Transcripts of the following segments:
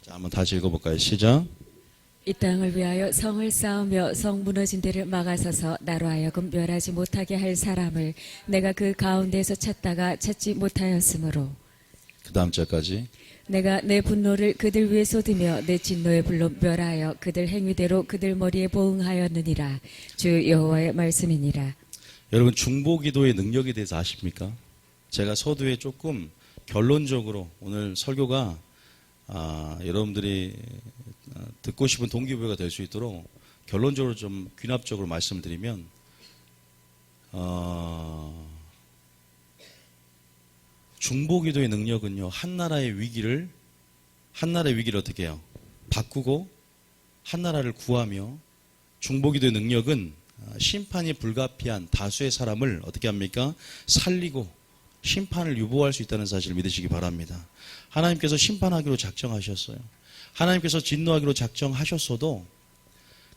자, 한번 다시 읽어볼까요? 시작. 이 땅을 위하여 성을 쌓으며 성 무너진 데를 막아서서 나로 하여금 멸하지 못하게 할 사람을 내가 그 가운데에서 찾다가 찾지 못하였으므로 그 다음 절까지. 내가 내 분노를 그들 위에 쏟으며 내 진노의 불로 멸하여 그들 행위대로 그들 머리에 보응하였느니라. 주 여호와의 말씀이니라. 여러분, 중보기도의 능력에 대해서 아십니까? 제가 서두에 조금 결론적으로 오늘 설교가 여러분들이 듣고 싶은 동기부여가 될 수 있도록 결론적으로 좀 귀납적으로 말씀을 드리면 중보기도의 능력은요, 한 나라의 위기를 어떻게 해요? 바꾸고 한 나라를 구하며, 중보기도의 능력은 심판이 불가피한 다수의 사람을 어떻게 합니까? 살리고 심판을 유보할 수 있다는 사실을 믿으시기 바랍니다. 하나님께서 심판하기로 작정하셨어요. 하나님께서 진노하기로 작정하셨어도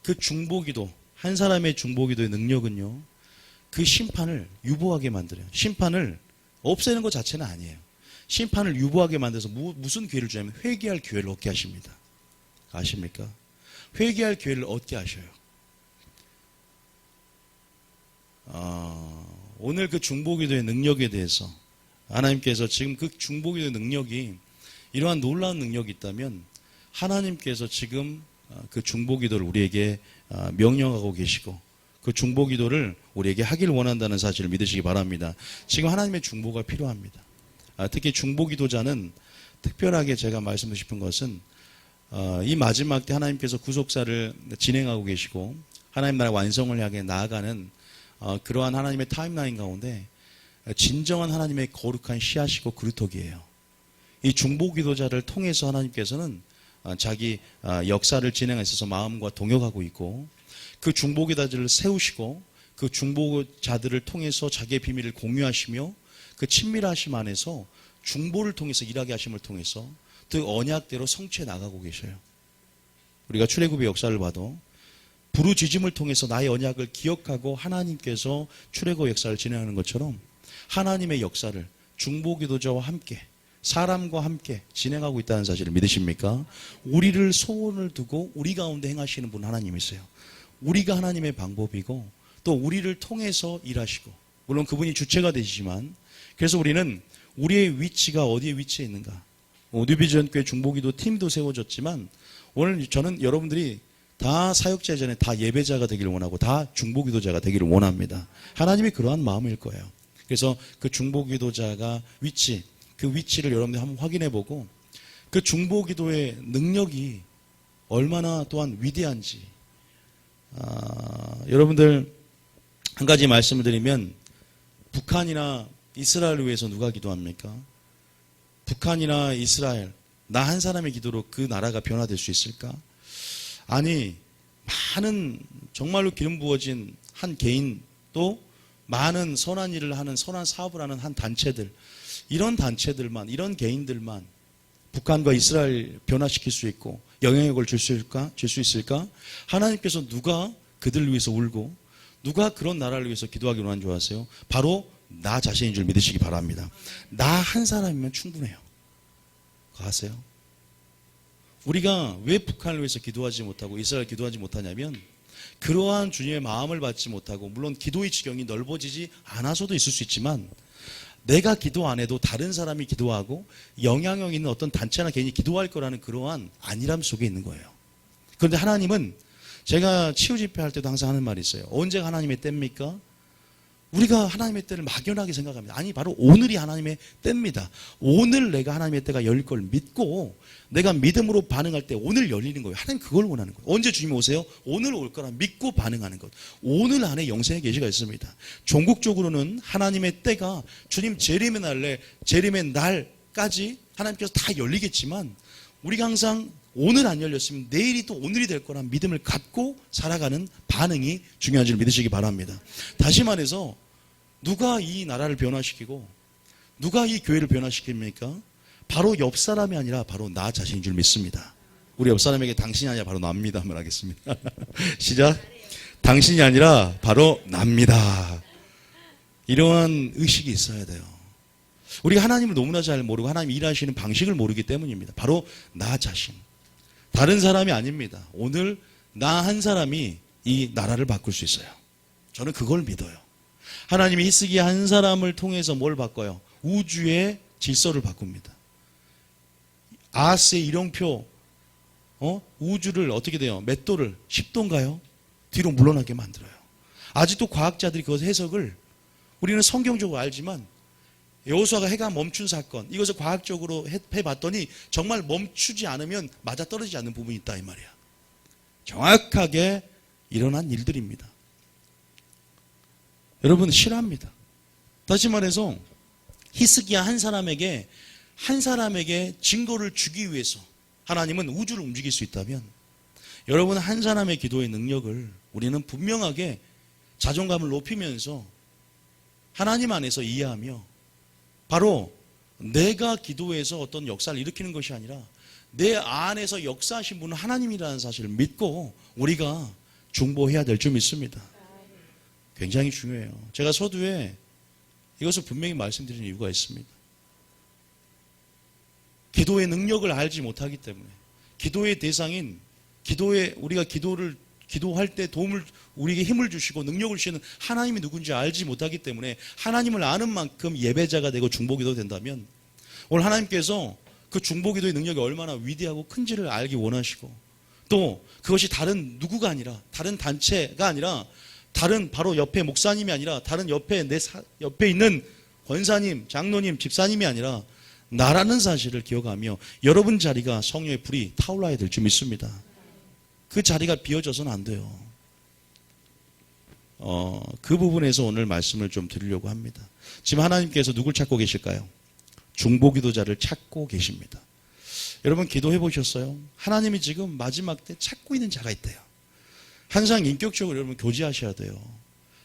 그 중보기도, 한 사람의 중보기도의 능력은요, 그 심판을 유보하게 만들어요. 심판을 없애는 것 자체는 아니에요. 심판을 유보하게 만들어서 무슨 기회를 주냐면 회개할 기회를 얻게 하십니다. 아십니까? 회개할 기회를 얻게 하셔요. 오늘 그 중보기도의 능력에 대해서 하나님께서 지금 그 중보기도의 능력이 이러한 놀라운 능력이 있다면 하나님께서 지금 그 중보기도를 우리에게 명령하고 계시고 그 중보기도를 우리에게 하길 원한다는 사실을 믿으시기 바랍니다. 지금 하나님의 중보가 필요합니다. 특히 중보기도자는 특별하게 제가 말씀드리고 싶은 것은 이 마지막 때 하나님께서 구속사를 진행하고 계시고 하나님 나라 완성을 향해 나아가는 그러한 하나님의 타임라인 가운데 진정한 하나님의 거룩한 씨앗이고 그루터기예요. 이 중보기도자를 통해서 하나님께서는 자기 역사를 진행에 있어서 마음과 동역하고 있고 그 중보기도자를 세우시고 그 중보자들을 통해서 자기의 비밀을 공유하시며 그 친밀하심 안에서 중보를 통해서 일하게 하심을 통해서 그 언약대로 성취해 나가고 계셔요. 우리가 출애굽의 역사를 봐도 부르짖음을 통해서 나의 언약을 기억하고 하나님께서 출애굽 역사를 진행하는 것처럼 하나님의 역사를 중보기도자와 함께 사람과 함께 진행하고 있다는 사실을 믿으십니까? 우리를 소원을 두고 우리 가운데 행하시는 분 하나님이세요. 우리가 하나님의 방법이고 또 우리를 통해서 일하시고 물론 그분이 주체가 되시지만 그래서 우리는 우리의 위치가 어디에 위치해 있는가. 뉴비전교회 중보기도 팀도 세워졌지만 오늘 저는 여러분들이 다 사역자 전에 다 예배자가 되기를 원하고 다 중보기도자가 되기를 원합니다. 하나님이 그러한 마음일 거예요. 그래서 그 중보기도자가 그 위치를 여러분들이 한번 확인해 보고 그 중보기도의 능력이 얼마나 또한 위대한지 여러분들 한 가지 말씀을 드리면 북한이나 이스라엘을 위해서 누가 기도합니까? 북한이나 이스라엘 나 한 사람의 기도로 그 나라가 변화될 수 있을까? 아니 많은 정말로 기름 부어진 한 개인 또 많은 선한 일을 하는 선한 사업을 하는 한 단체들 이런 단체들만 이런 개인들만 북한과 이스라엘 변화시킬 수 있고 영향력을 줄 수 있을까? 하나님께서 누가 그들을 위해서 울고 누가 그런 나라를 위해서 기도하기로 원하는 줄 아세요? 바로 나 자신인 줄 믿으시기 바랍니다. 나 한 사람이면 충분해요. 그거 아세요? 우리가 왜 북한을 위해서 기도하지 못하고 이스라엘 기도하지 못하냐면 그러한 주님의 마음을 받지 못하고 물론 기도의 지경이 넓어지지 않아서도 있을 수 있지만 내가 기도 안 해도 다른 사람이 기도하고 영향력 있는 어떤 단체나 개인이 기도할 거라는 그러한 안일함 속에 있는 거예요. 그런데 하나님은 제가 치유 집회 할 때도 항상 하는 말이 있어요. 언제가 하나님의 때입니까? 우리가 하나님의 때를 막연하게 생각합니다. 아니 바로 오늘이 하나님의 때입니다. 오늘 내가 하나님의 때가 열릴 걸 믿고 내가 믿음으로 반응할 때 오늘 열리는 거예요. 하나님 그걸 원하는 거예요. 언제 주님이 오세요? 오늘 올 거라 믿고 반응하는 것. 오늘 안에 영생의 계시가 있습니다. 종국적으로는 하나님의 때가 주님 재림의 날까지 하나님께서 다 열리겠지만 우리가 항상 오늘 안 열렸으면 내일이 또 오늘이 될 거란 믿음을 갖고 살아가는 반응이 중요한 줄 믿으시기 바랍니다. 다시 말해서 누가 이 나라를 변화시키고 누가 이 교회를 변화시킵니까? 바로 옆 사람이 아니라 바로 나 자신인 줄 믿습니다. 우리 옆 사람에게 당신이 아니라 바로 납니다 한번 하겠습니다. 시작. 당신이 아니라 바로 납니다. 이러한 의식이 있어야 돼요. 우리가 하나님을 너무나 잘 모르고 하나님 일하시는 방식을 모르기 때문입니다. 바로 나 자신. 다른 사람이 아닙니다. 오늘 나 한 사람이 이 나라를 바꿀 수 있어요. 저는 그걸 믿어요. 하나님이 히스기야 한 사람을 통해서 뭘 바꿔요? 우주의 질서를 바꿉니다. 아하스의 일용표, 우주를 어떻게 돼요? 몇 도를? 10도인가요? 뒤로 물러나게 만들어요. 아직도 과학자들이 그 해석을 우리는 성경적으로 알지만 여호수아가 해가 멈춘 사건, 이것을 과학적으로 해봤더니 정말 멈추지 않으면 맞아떨어지지 않는 부분이 있다 이 말이야. 정확하게 일어난 일들입니다. 여러분 실화입니다. 다시 말해서 히스기야 한 사람에게 증거를 주기 위해서 하나님은 우주를 움직일 수 있다면 여러분 한 사람의 기도의 능력을 우리는 분명하게 자존감을 높이면서 하나님 안에서 이해하며 바로 내가 기도해서 어떤 역사를 일으키는 것이 아니라 내 안에서 역사하신 분은 하나님이라는 사실을 믿고 우리가 중보해야 될 줄 믿습니다. 굉장히 중요해요. 제가 서두에 이것을 분명히 말씀드리는 이유가 있습니다. 기도의 능력을 알지 못하기 때문에 기도의 대상인 우리가 기도할 때 우리에게 힘을 주시고 능력을 주시는 하나님이 누군지 알지 못하기 때문에 하나님을 아는 만큼 예배자가 되고 중보기도 된다면 오늘 하나님께서 그 중보기도의 능력이 얼마나 위대하고 큰지를 알기 원하시고 또 그것이 다른 누구가 아니라 다른 단체가 아니라 다른 바로 옆에 목사님이 아니라 다른 옆에 옆에 있는 권사님, 장로님, 집사님이 아니라 나라는 사실을 기억하며 여러분 자리가 성령의 불이 타올라야 될 줄 믿습니다. 그 자리가 비어져서는 안 돼요. 그 부분에서 오늘 말씀을 좀 드리려고 합니다. 지금 하나님께서 누굴 찾고 계실까요? 중보기도자를 찾고 계십니다. 여러분 기도해 보셨어요? 하나님이 지금 마지막 때 찾고 있는 자가 있대요. 항상 인격적으로 여러분 교제하셔야 돼요.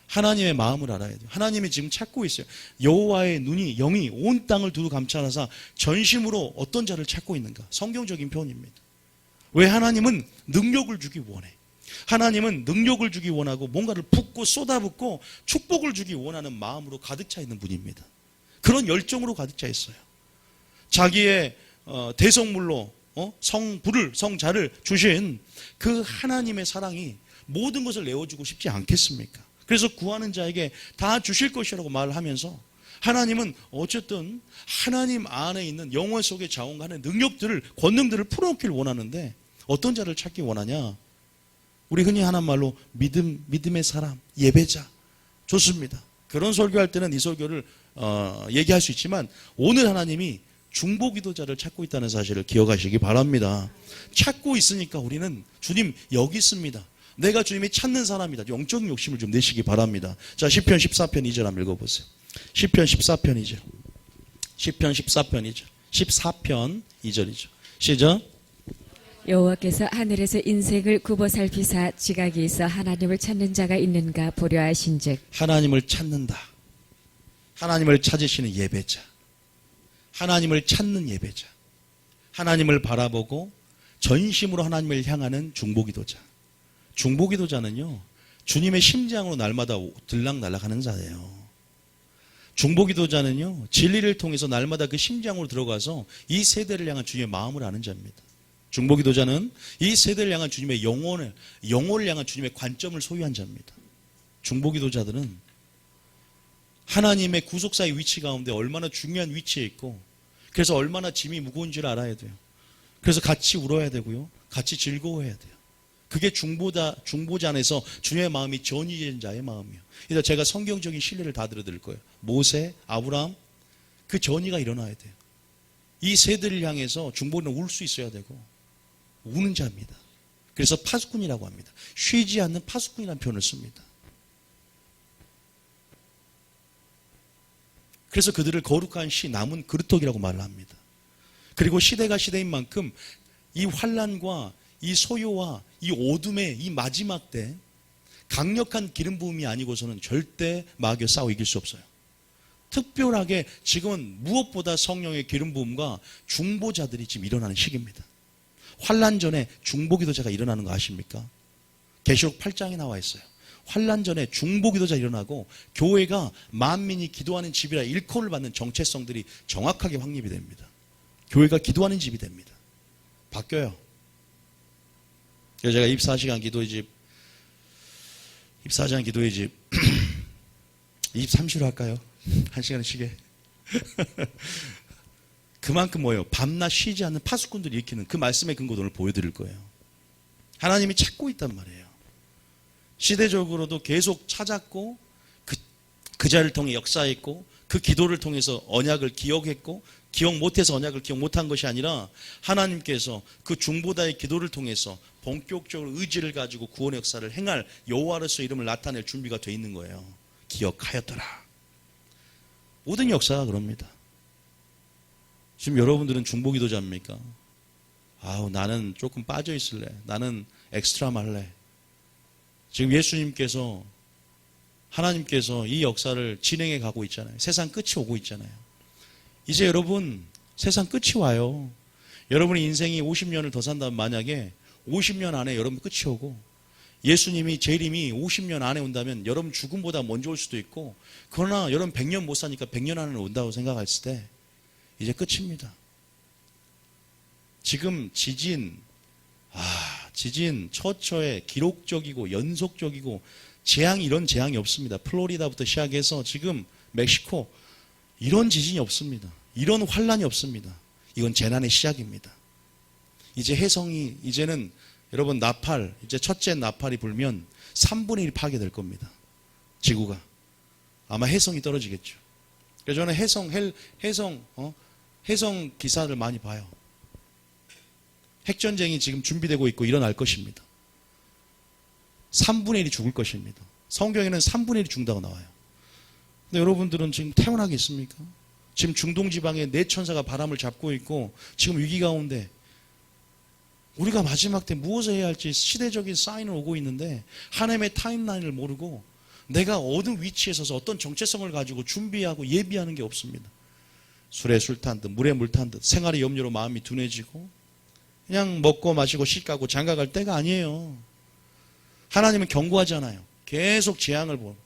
하나님의 마음을 알아야 돼요. 하나님이 지금 찾고 있어요. 여호와의 눈이 영이 온 땅을 두루 감찰하사 전심으로 어떤 자를 찾고 있는가? 성경적인 표현입니다. 왜 하나님은 능력을 주기 원해. 하나님은 능력을 주기 원하고 뭔가를 붓고 쏟아붓고 축복을 주기 원하는 마음으로 가득 차 있는 분입니다. 그런 열정으로 가득 차 있어요. 자기의 대성물로 성자를 주신 그 하나님의 사랑이 모든 것을 내어주고 싶지 않겠습니까? 그래서 구하는 자에게 다 주실 것이라고 말을 하면서 하나님은 어쨌든 하나님 안에 있는 영혼 속에 자원하는 능력들을 권능들을 풀어놓기를 원하는데 어떤 자를 찾기 원하냐? 우리 흔히 하는 말로 믿음의 사람, 예배자. 좋습니다. 그런 설교할 때는 이 설교를 얘기할 수 있지만 오늘 하나님이 중보기도자를 찾고 있다는 사실을 기억하시기 바랍니다. 찾고 있으니까 우리는 주님 여기 있습니다. 내가 주님이 찾는 사람이다. 영적인 욕심을 좀 내시기 바랍니다. 자, 시편 14편 2절 한번 읽어보세요. 시편 14편 2절. 시편 14편 2절. 14편 2절이죠. 시작. 여호와께서 하늘에서 인생을 굽어 살피사 지각이 있어 하나님을 찾는 자가 있는가 보려 하신즉 하나님을 찾는다. 하나님을 찾으시는 예배자. 하나님을 찾는 예배자. 하나님을 바라보고 전심으로 하나님을 향하는 중보기도자. 중보기도자는요, 주님의 심장으로 날마다 들락날락하는 자예요. 중보기도자는요, 진리를 통해서 날마다 그 심장으로 들어가서 이 세대를 향한 주님의 마음을 아는 자입니다. 중보기도자는 이 세대를 향한 주님의 영혼을 향한 주님의 관점을 소유한 자입니다. 중보기도자들은 하나님의 구속사의 위치 가운데 얼마나 중요한 위치에 있고 그래서 얼마나 짐이 무거운지를 알아야 돼요. 그래서 같이 울어야 되고요. 같이 즐거워해야 돼요. 그게 중보자 안에서 주님의 마음이 전이된 자의 마음이에요. 그래서 제가 성경적인 신뢰를 다 들어드릴 거예요. 모세, 아브라함 그 전이가 일어나야 돼요. 이 세대를 향해서 중보는 울 수 있어야 되고 우는 자입니다. 그래서 파수꾼이라고 합니다. 쉬지 않는 파수꾼이라는 표현을 씁니다. 그래서 그들을 거룩한 시 남은 그릇독이라고 말을 합니다. 그리고 시대가 시대인 만큼 이 환난과 이 소요와 이 어둠의 이 마지막 때 강력한 기름 부음이 아니고서는 절대 마귀와 싸워 이길 수 없어요. 특별하게 지금은 무엇보다 성령의 기름 부음과 중보자들이 지금 일어나는 시기입니다. 환난 전에 중보기도자가 일어나는 거 아십니까? 계시록 8장에 나와 있어요. 환난 전에 중보기도자 일어나고 교회가 만민이 기도하는 집이라 일컬을 받는 정체성들이 정확하게 확립이 됩니다. 교회가 기도하는 집이 됩니다. 바뀌어요. 그래서 제가 24시간 기도의 집 23시로 할까요? 1시간 쉬게. 그만큼 뭐예요? 밤낮 쉬지 않는 파수꾼들이 일으키는 그 말씀의 근거도 오늘 보여드릴 거예요. 하나님이 찾고 있단 말이에요. 시대적으로도 계속 찾았고 그 자를 통해 역사했고 그 기도를 통해서 언약을 기억했고 기억 못해서 언약을 기억 못한 것이 아니라 하나님께서 그 중보다의 기도를 통해서 본격적으로 의지를 가지고 구원의 역사를 행할 여호와로서 이름을 나타낼 준비가 되어 있는 거예요. 기억하였더라. 모든 역사가 그럽니다. 지금 여러분들은 중보기도자입니까? 아우 나는 조금 빠져 있을래. 나는 엑스트라 말래. 지금 예수님께서 하나님께서 이 역사를 진행해 가고 있잖아요. 세상 끝이 오고 있잖아요. 이제 여러분 세상 끝이 와요. 여러분의 인생이 50년을 더 산다면 만약에 50년 안에 여러분 끝이 오고 예수님이 재림이 50년 안에 온다면 여러분 죽음보다 먼저 올 수도 있고 그러나 여러분 100년 못 사니까 100년 안에 온다고 생각했을 때 이제 끝입니다. 지금 지진 처처에 기록적이고 연속적이고 재앙이 이런 재앙이 없습니다. 플로리다부터 시작해서 지금 멕시코 이런 지진이 없습니다. 이런 환란이 없습니다. 이건 재난의 시작입니다. 이제 해성이 이제는 여러분 나팔 이제 첫째 나팔이 불면 3분의 1 파괴될 겁니다. 지구가 아마 해성이 떨어지겠죠. 그래서 저는 해성 기사를 많이 봐요. 핵전쟁이 지금 준비되고 있고 일어날 것입니다. 3분의 1이 죽을 것입니다. 성경에는 3분의 1이 죽는다고 나와요. 근데 여러분들은 지금 태어나겠습니까? 지금 중동 지방에 네 천사가 바람을 잡고 있고 지금 위기 가운데 우리가 마지막 때 무엇을 해야 할지 시대적인 사인을 오고 있는데 하나님의 타임라인을 모르고 내가 어느 위치에 서서 어떤 정체성을 가지고 준비하고 예비하는 게 없습니다. 술에 술 탄 듯 물에 물 탄 듯 생활의 염려로 마음이 둔해지고 그냥 먹고 마시고 시가고 장가갈 때가 아니에요. 하나님은 경고하잖아요. 계속 재앙을 보고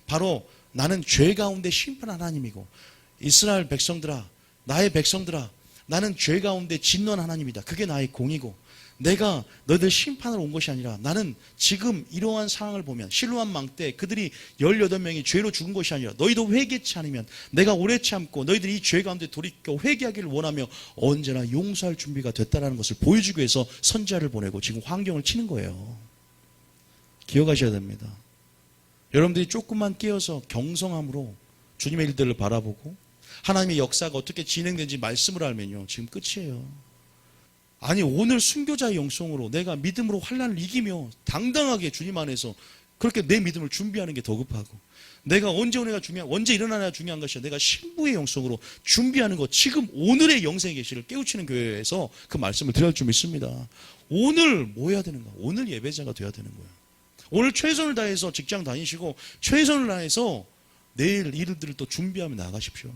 바로 나는 죄 가운데 심판 하나님이고 이스라엘 백성들아 나의 백성들아 나는 죄 가운데 진노한 하나님이다. 그게 나의 공이고 내가 너희들 심판을 온 것이 아니라 나는 지금 이러한 상황을 보면 실로암 망 때 그들이 18명이 죄로 죽은 것이 아니라 너희도 회개치 않으면 내가 오래 참고 너희들이 이 죄 가운데 돌이켜 회개하기를 원하며 언제나 용서할 준비가 됐다는 것을 보여주기 위해서 선지자를 보내고 지금 환경을 치는 거예요. 기억하셔야 됩니다. 여러분들이 조금만 깨어서 경성함으로 주님의 일들을 바라보고 하나님의 역사가 어떻게 진행되는지 말씀을 알면요 지금 끝이에요. 아니 오늘 순교자의 영성으로 내가 믿음으로 환난을 이기며 당당하게 주님 안에서 그렇게 내 믿음을 준비하는 게 더 급하고 내가 언제 일어나냐 중요한 것이 아니라 내가 신부의 영성으로 준비하는 것 지금 오늘의 영생의 계시를 깨우치는 교회에서 그 말씀을 드릴 줄 믿습니다. 오늘 뭐 해야 되는가? 오늘 예배자가 돼야 되는 거예요. 오늘 최선을 다해서 직장 다니시고 최선을 다해서 내일 일들을 또 준비하며 나가십시오.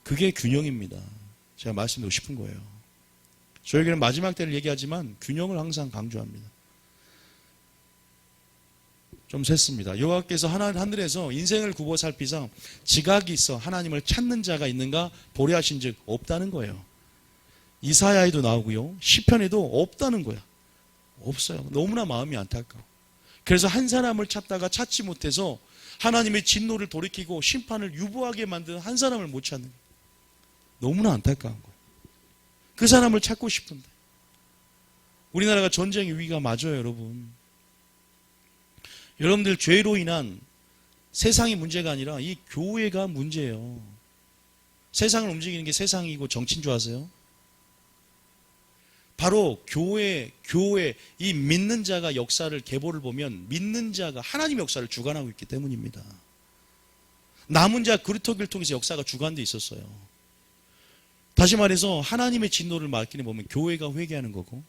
그게 균형입니다. 제가 말씀드리고 싶은 거예요. 저에게는 마지막 때를 얘기하지만 균형을 항상 강조합니다. 좀 셌습니다. 여호와께서 하늘에서 인생을 굽어 살피사 지각이 있어 하나님을 찾는 자가 있는가 보려 하신즉 없다는 거예요. 이사야에도 나오고요. 시편에도 없다는 거야. 없어요. 너무나 마음이 안타까워. 그래서 한 사람을 찾다가 찾지 못해서 하나님의 진노를 돌이키고 심판을 유보하게 만든 한 사람을 못 찾는 거예요. 너무나 안타까운 거예요. 그 사람을 찾고 싶은데 우리나라가 전쟁의 위기가 맞아요. 여러분들 죄로 인한 세상이 문제가 아니라 이 교회가 문제예요. 세상을 움직이는 게 세상이고 정치인 줄 아세요? 바로 교회 이 믿는 자가 역사를 계보를 보면 믿는 자가 하나님의 역사를 주관하고 있기 때문입니다. 남은 자 그리스도를 통해서 역사가 주관돼 있었어요. 다시 말해서 하나님의 진노를 맡기는 보면 교회가 회개하는 거고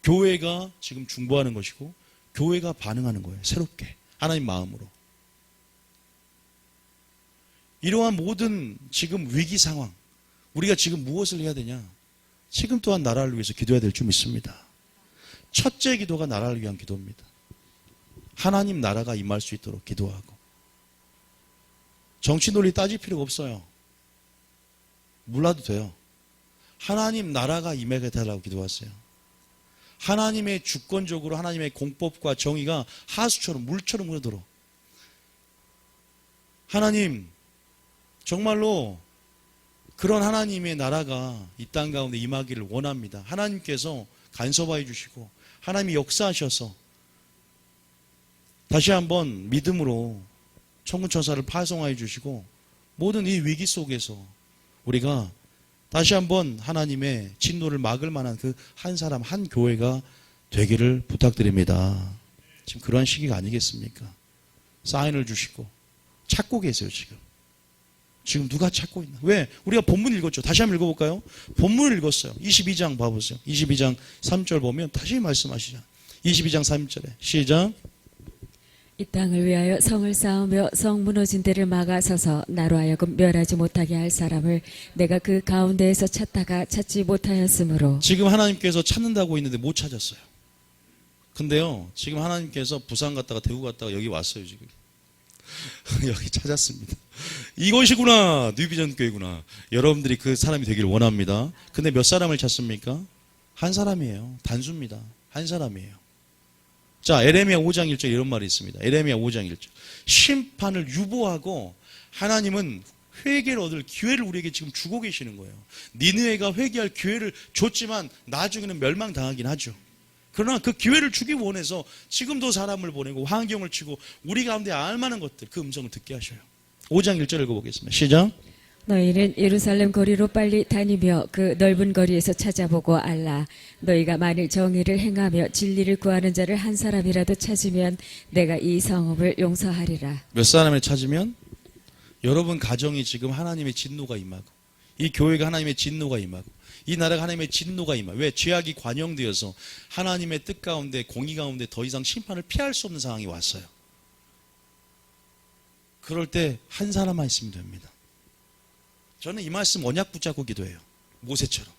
교회가 지금 중보하는 것이고 교회가 반응하는 거예요. 새롭게 하나님 마음으로. 이러한 모든 지금 위기 상황 우리가 지금 무엇을 해야 되냐? 지금 또한 나라를 위해서 기도해야 될 줄 믿습니다. 첫째 기도가 나라를 위한 기도입니다. 하나님 나라가 임할 수 있도록 기도하고 정치 논리 따질 필요가 없어요. 몰라도 돼요. 하나님 나라가 임하게 해달라고 기도하세요. 하나님의 주권적으로 하나님의 공법과 정의가 하수처럼 물처럼 흐르도록 하나님 정말로 그런 하나님의 나라가 이 땅 가운데 임하기를 원합니다. 하나님께서 간섭하여 주시고 하나님이 역사하셔서 다시 한번 믿음으로 천군천사를 파송하여 주시고 모든 이 위기 속에서 우리가 다시 한번 하나님의 진노를 막을 만한 그 한 사람 한 교회가 되기를 부탁드립니다. 지금 그러한 시기가 아니겠습니까? 사인을 주시고 찾고 계세요. 지금 누가 찾고 있나? 왜? 우리가 본문 읽었죠. 다시 한번 읽어볼까요? 본문을 읽었어요. 22장 봐보세요. 22장 3절 보면 다시 말씀하시죠. 22장 3절에 시작. 이 땅을 위하여 성을 쌓으며 성 무너진 데를 막아서서 나로 하여금 멸하지 못하게 할 사람을 내가 그 가운데에서 찾다가 찾지 못하였으므로. 지금 하나님께서 찾는다고 했는데 못 찾았어요. 근데요, 지금 하나님께서 부산 갔다가 대구 갔다가 여기 왔어요, 지금. 여기 찾았습니다. 이것이구나, 뉴비전 교회구나. 여러분들이 그 사람이 되기를 원합니다. 근데 몇 사람을 찾습니까? 한 사람이에요. 단수입니다. 한 사람이에요. 자, 에레미야 5장 1절 이런 말이 있습니다. 에레미야 5장 1절. 심판을 유보하고 하나님은 회개를 얻을 기회를 우리에게 지금 주고 계시는 거예요. 니느웨가 회개할 기회를 줬지만 나중에는 멸망당하긴 하죠. 그러나 그 기회를 주기 원해서 지금도 사람을 보내고 환경을 치고 우리 가운데 알만한 것들 그 음성을 듣게 하셔요. 5장 1절 읽어보겠습니다. 시작. 너희는 예루살렘 거리로 빨리 다니며 그 넓은 거리에서 찾아보고 알라. 너희가 만일 정의를 행하며 진리를 구하는 자를 한 사람이라도 찾으면 내가 이 성읍을 용서하리라. 몇 사람을 찾으면? 여러분 가정이 지금 하나님의 진노가 임하고 이 교회가 하나님의 진노가 임하고 이 나라가 하나님의 진노가 임하고 왜? 죄악이 관영되어서 하나님의 뜻 가운데 공의 가운데 더 이상 심판을 피할 수 없는 상황이 왔어요. 그럴 때 한 사람만 있으면 됩니다. 저는 이 말씀 언약 붙잡고 기도해요. 모세처럼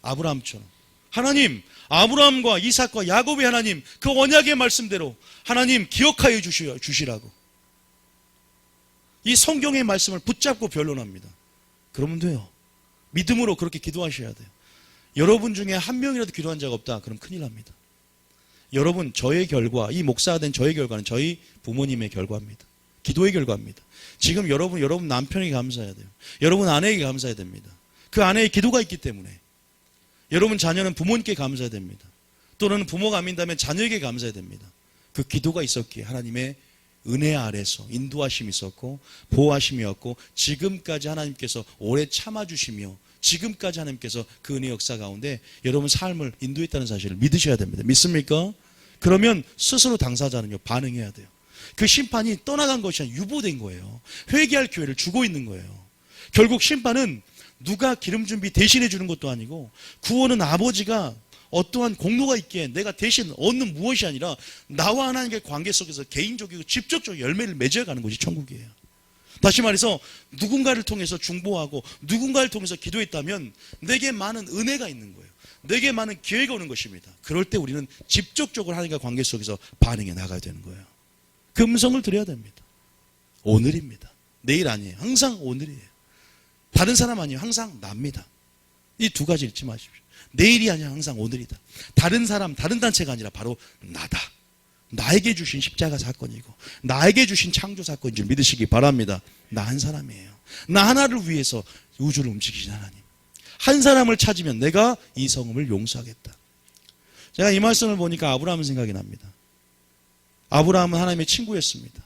아브라함처럼 하나님 아브라함과 이삭과 야곱의 하나님 그 언약의 말씀대로 하나님 기억하여 주시라고 이 성경의 말씀을 붙잡고 변론합니다. 그러면 돼요. 믿음으로 그렇게 기도하셔야 돼요. 여러분 중에 한 명이라도 기도한 자가 없다. 그럼 큰일 납니다. 여러분 저의 결과 이 목사가 된 저의 결과는 저희 부모님의 결과입니다. 기도의 결과입니다. 지금 여러분 남편에게 감사해야 돼요. 여러분 아내에게 감사해야 됩니다. 그 아내의 기도가 있기 때문에 여러분 자녀는 부모님께 감사해야 됩니다. 또는 부모가 안 믿다면 자녀에게 감사해야 됩니다. 그 기도가 있었기에 하나님의 은혜 아래서 인도하심이 있었고 보호하심이었고 지금까지 하나님께서 오래 참아주시며 지금까지 하나님께서 그 은혜 역사 가운데 여러분 삶을 인도했다는 사실을 믿으셔야 됩니다. 믿습니까? 그러면 스스로 당사자는요 반응해야 돼요. 그 심판이 떠나간 것이 아니라 유보된 거예요. 회개할 기회를 주고 있는 거예요. 결국 심판은 누가 기름 준비 대신해 주는 것도 아니고 구원은 아버지가 어떠한 공로가 있기에 내가 대신 얻는 무엇이 아니라 나와 하나님의 관계 속에서 개인적이고 직접적으로 열매를 맺어가는 것이 천국이에요. 다시 말해서 누군가를 통해서 중보하고 누군가를 통해서 기도했다면 내게 많은 은혜가 있는 거예요. 내게 많은 기회가 오는 것입니다. 그럴 때 우리는 직접적으로 하나님과 관계 속에서 반응해 나가야 되는 거예요. 그 음성을 드려야 됩니다. 오늘입니다. 내일 아니에요. 항상 오늘이에요. 다른 사람 아니에요. 항상 납니다. 이 두 가지 잊지 마십시오. 내일이 아니라 항상 오늘이다. 다른 사람, 다른 단체가 아니라 바로 나다. 나에게 주신 십자가 사건이고 나에게 주신 창조 사건인 줄 믿으시기 바랍니다. 나 한 사람이에요. 나 하나를 위해서 우주를 움직이신 하나님. 한 사람을 찾으면 내가 이 성읍을 용서하겠다. 제가 이 말씀을 보니까 아브라함 생각이 납니다. 아브라함은 하나님의 친구였습니다.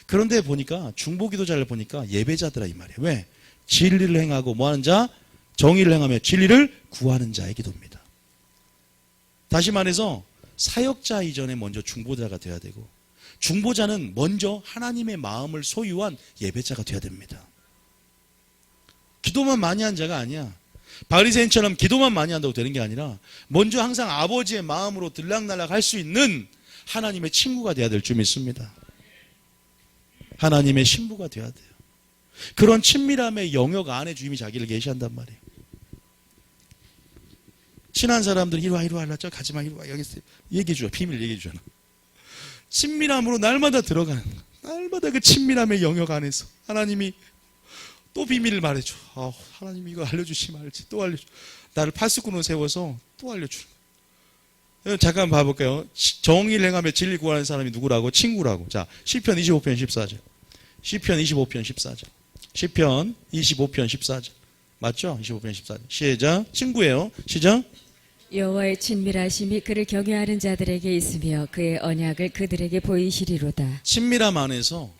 그런데 보니까 중보기도자를 보니까 예배자들아 이 말이에요. 왜? 진리를 행하고 뭐하는 자? 정의를 행하며 진리를 구하는 자의 기도입니다. 다시 말해서 사역자 이전에 먼저 중보자가 되어야 되고 중보자는 먼저 하나님의 마음을 소유한 예배자가 되어야 됩니다. 기도만 많이 한 자가 아니야. 바리새인처럼 기도만 많이 한다고 되는 게 아니라 먼저 항상 아버지의 마음으로 들락날락 할 수 있는 하나님의 친구가 되어야 될 줄 믿습니다. 하나님의 신부가 되어야 돼요. 그런 친밀함의 영역 안에 주님이 자기를 계시한단 말이에요. 친한 사람들은 이리 와, 저 가지마, 이리 와, 여기 있어요. 얘기해줘, 비밀 얘기해주잖아. 친밀함으로 날마다 들어가는 거야. 날마다 그 친밀함의 영역 안에서 하나님이 또 비밀을 말해줘. 하나님이 이거 알려주시면 알지. 또 알려줘. 나를 파수꾼으로 세워서 또 알려주는 거야. 잠깐 봐볼까요? 정의를 행하며 진리를 구하는 사람이 누구라고? 친구라고. 자, 시편 25편 14절. 시편 25편 14절. 시편 25편 14절. 맞죠? 25편 14절. 시작. 친구예요. 시작. 여호와의 친밀하심이 그를 경외하는 자들에게 있으며 그의 언약을 그들에게 보이시리로다. 친밀함 안에서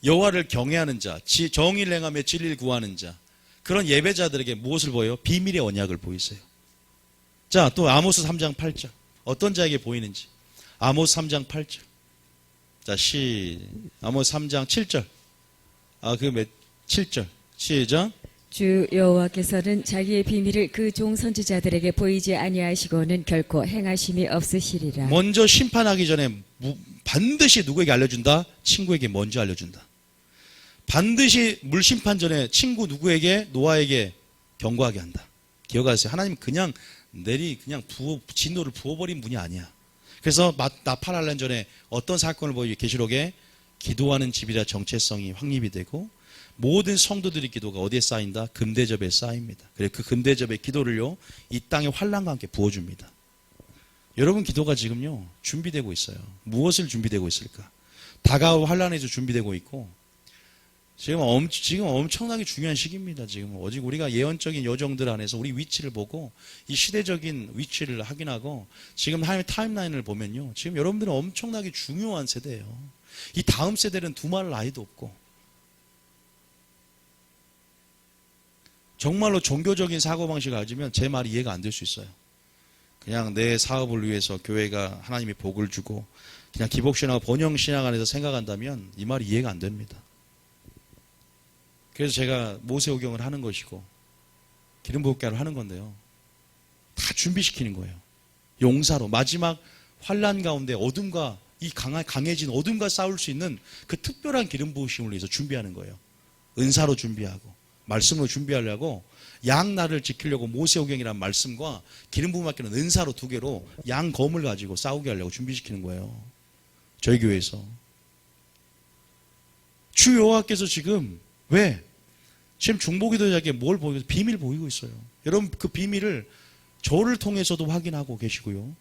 여호와를 경외하는 자, 정의를 행하며 진리를 구하는 자, 그런 예배자들에게 무엇을 보여요? 비밀의 언약을 보이세요. 자, 또 아모스 3장 8절. 어떤 자에게 보이는지. 아모스 3장 8절. 자, 아모스 3장 7절. 7절. 시작. 주 여호와께서는 자기의 비밀을 그 종 선지자들에게 보이지 아니하시고는 결코 행하심이 없으시리라. 먼저 심판하기 전에 반드시 누구에게 알려준다? 친구에게 먼저 알려준다. 반드시 물심판 전에 친구 누구에게? 노아에게 경고하게 한다. 기억하세요. 하나님은 그냥 진노를 부어버린 분이 아니야. 그래서 나팔 전에 어떤 사건을 보여? 계시록에 기도하는 집이라 정체성이 확립이 되고 모든 성도들의 기도가 어디에 쌓인다? 금대접에 쌓입니다. 그래서 그 금대접의 기도를요, 이 땅의 환란과 함께 부어줍니다. 여러분 기도가 지금요 준비되고 있어요. 무엇을 준비되고 있을까? 다가올 환란에서 준비되고 있고 지금 엄청나게 중요한 시기입니다. 지금 오직 우리가 예언적인 여정들 안에서 우리 위치를 보고 이 시대적인 위치를 확인하고 지금 하나님의 타임라인을 보면요, 지금 여러분들은 엄청나게 중요한 세대예요. 이 다음 세대는 두말할 아이도 없고 정말로 종교적인 사고방식을 가지면 제 말이 이해가 안 될 수 있어요. 그냥 내 사업을 위해서 교회가 하나님이 복을 주고 그냥 기복신앙, 번영신앙 안에서 생각한다면 이 말이 이해가 안 됩니다. 그래서 제가 모세오경을 하는 것이고 기름부음가를 하는 건데요. 다 준비시키는 거예요. 용사로 마지막 환란 가운데 어둠과 이 강해진 어둠과 싸울 수 있는 그 특별한 기름부으심을 위해서 준비하는 거예요. 은사로 준비하고 말씀으로 준비하려고 양날을 지키려고 모세오경이라는 말씀과 기름부음 맡기는 은사로 두 개로 양검을 가지고 싸우게 하려고 준비시키는 거예요. 저희 교회에서. 주 여호와께서 지금 왜? 지금 중보기도자에게 뭘 보이고 있어요? 비밀 보이고 있어요. 여러분 그 비밀을 저를 통해서도 확인하고 계시고요.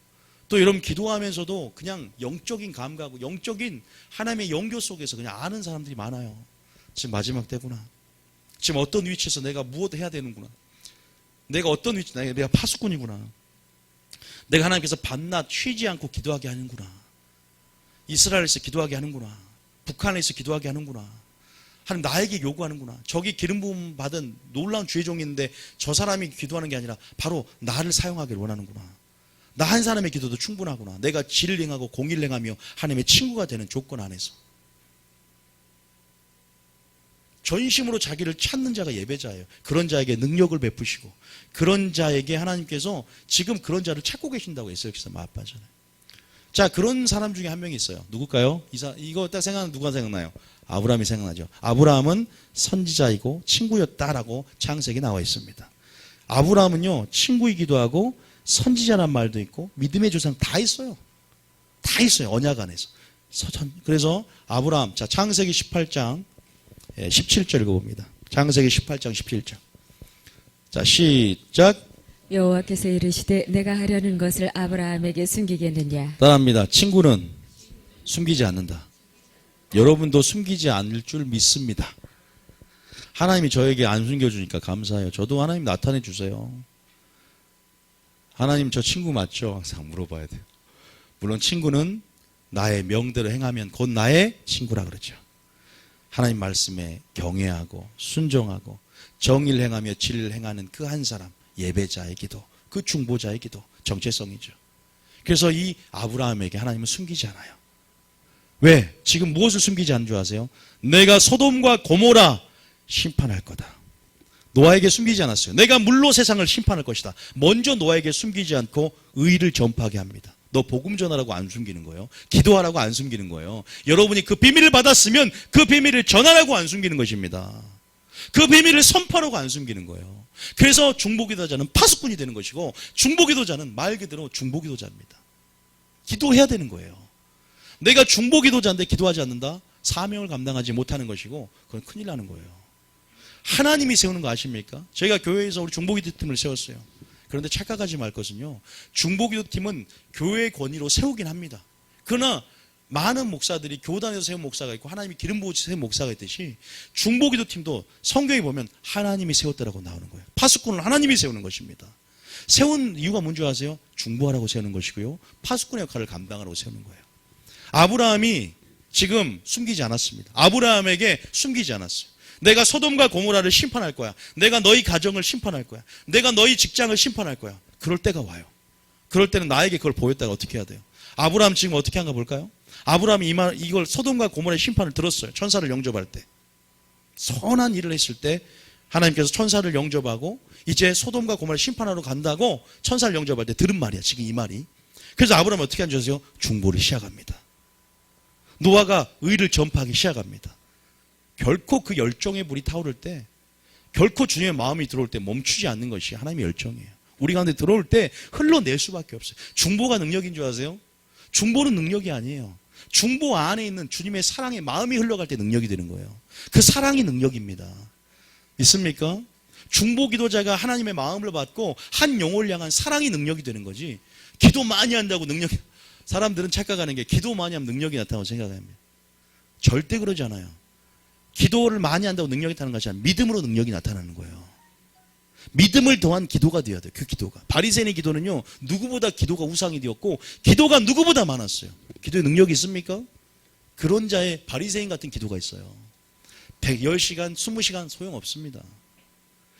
또 여러분 기도하면서도 그냥 영적인 감각하고 영적인 하나님의 영교 속에서 그냥 아는 사람들이 많아요. 지금 마지막 때구나. 지금 어떤 위치에서 내가 무엇을 해야 되는구나. 내가 어떤 위치, 내가 파수꾼이구나. 내가 하나님께서 밤낮 쉬지 않고 기도하게 하는구나. 이스라엘에서 기도하게 하는구나. 북한에서 기도하게 하는구나. 하나님 나에게 요구하는구나. 저기 기름 부음 받은 놀라운 주의 종이 있는데 저 사람이 기도하는 게 아니라 바로 나를 사용하기를 원하는구나. 나 한 사람의 기도도 충분하구나. 내가 질을 행하고 공의를 행하며 하나님의 친구가 되는 조건 안에서. 전심으로 자기를 찾는 자가 예배자예요. 그런 자에게 능력을 베푸시고 그런 자에게 하나님께서 지금 그런 자를 찾고 계신다고 했어요. 그래서 아빠잖아요. 자, 그런 사람 중에 한 명이 있어요. 누굴까요? 이거 딱 생각하면 누가 생각나요? 아브라함이 생각나죠. 아브라함은 선지자이고 친구였다라고 창세기에 나와 있습니다. 아브라함은요, 친구이기도 하고 선지자란 말도 있고 믿음의 조상 다 있어요. 다 있어요. 언약 안에서. 그래서 아브라함, 자, 창세기 18장 17절 읽어봅니다. 창세기 18장 17절. 자, 시작. 여호와께서 이르시되 내가 하려는 것을 아브라함에게 숨기겠느냐. 따라합니다. 친구는 숨기지 않는다. 여러분도 숨기지 않을 줄 믿습니다. 하나님이 저에게 안 숨겨주니까 감사해요. 저도 하나님 나타내 주세요. 하나님 저 친구 맞죠? 항상 물어봐야 돼요. 물론 친구는 나의 명대로 행하면 곧 나의 친구라 그러죠. 하나님 말씀에 경외하고 순종하고 정의를 행하며 진리를 행하는 그 한 사람, 예배자의 기도, 그 중보자의 기도, 정체성이죠. 그래서 이 아브라함에게 하나님은 숨기지 않아요. 왜? 지금 무엇을 숨기지 않는 줄 아세요? 내가 소돔과 고모라 심판할 거다. 노아에게 숨기지 않았어요. 내가 물로 세상을 심판할 것이다. 먼저 노아에게 숨기지 않고 의를 전파하게 합니다. 너 복음 전하라고 안 숨기는 거예요. 기도하라고 안 숨기는 거예요. 여러분이 그 비밀을 받았으면 그 비밀을 전하라고 안 숨기는 것입니다. 그 비밀을 선포하라고 안 숨기는 거예요. 그래서 중보기도자는 파수꾼이 되는 것이고 중보기도자는 말 그대로 중보기도자입니다. 기도해야 되는 거예요. 내가 중보기도자인데 기도하지 않는다? 사명을 감당하지 못하는 것이고 그건 큰일 나는 거예요. 하나님이 세우는 거 아십니까? 저희가 교회에서 우리 중보기도 팀을 세웠어요. 그런데 착각하지 말 것은요. 중보기도팀은 교회의 권위로 세우긴 합니다. 그러나 많은 목사들이 교단에서 세운 목사가 있고 하나님이 기름 부으시 세운 목사가 있듯이 중보기도팀도 성경에 보면 하나님이 세웠다라고 나오는 거예요. 파수꾼을 하나님이 세우는 것입니다. 세운 이유가 뭔지 아세요? 중보하라고 세우는 것이고요. 파수꾼의 역할을 감당하라고 세우는 거예요. 아브라함이 지금 숨기지 않았습니다. 아브라함에게 숨기지 않았어요. 내가 소돔과 고모라를 심판할 거야. 내가 너희 가정을 심판할 거야. 내가 너희 직장을 심판할 거야. 그럴 때가 와요. 그럴 때는 나에게 그걸 보였다가 어떻게 해야 돼요? 아브라함 지금 어떻게 한가 볼까요? 아브라함이 이걸 소돔과 고모라의 심판을 들었어요. 천사를 영접할 때. 선한 일을 했을 때 하나님께서 천사를 영접하고 이제 소돔과 고모라를 심판하러 간다고 천사를 영접할 때 들은 말이야. 지금 이 말이. 그래서 아브라함은 어떻게 한지 아세요? 중보를 시작합니다. 노아가 의를 전파하기 시작합니다. 결코 그 열정의 불이 타오를 때, 결코 주님의 마음이 들어올 때 멈추지 않는 것이 하나님의 열정이에요. 우리 가운데 들어올 때 흘러낼 수밖에 없어요. 중보가 능력인 줄 아세요? 중보는 능력이 아니에요. 중보 안에 있는 주님의 사랑의 마음이 흘러갈 때 능력이 되는 거예요. 그 사랑이 능력입니다. 있습니까? 중보 기도자가 하나님의 마음을 받고 한 영혼을 향한 사랑이 능력이 되는 거지. 기도 많이 한다고 능력이, 사람들은 착각하는 게 기도 많이 하면 능력이 나타나고 생각합니다. 절대 그러지 않아요. 기도를 많이 한다고 능력이 나타나는 것이 아니라 믿음으로 능력이 나타나는 거예요. 믿음을 더한 기도가 되어야 돼요. 그 기도가. 바리새인의 기도는요, 누구보다 기도가 우상이 되었고 기도가 누구보다 많았어요. 기도에 능력이 있습니까? 그런 자의 바리새인 같은 기도가 있어요. 110시간, 20시간 소용없습니다.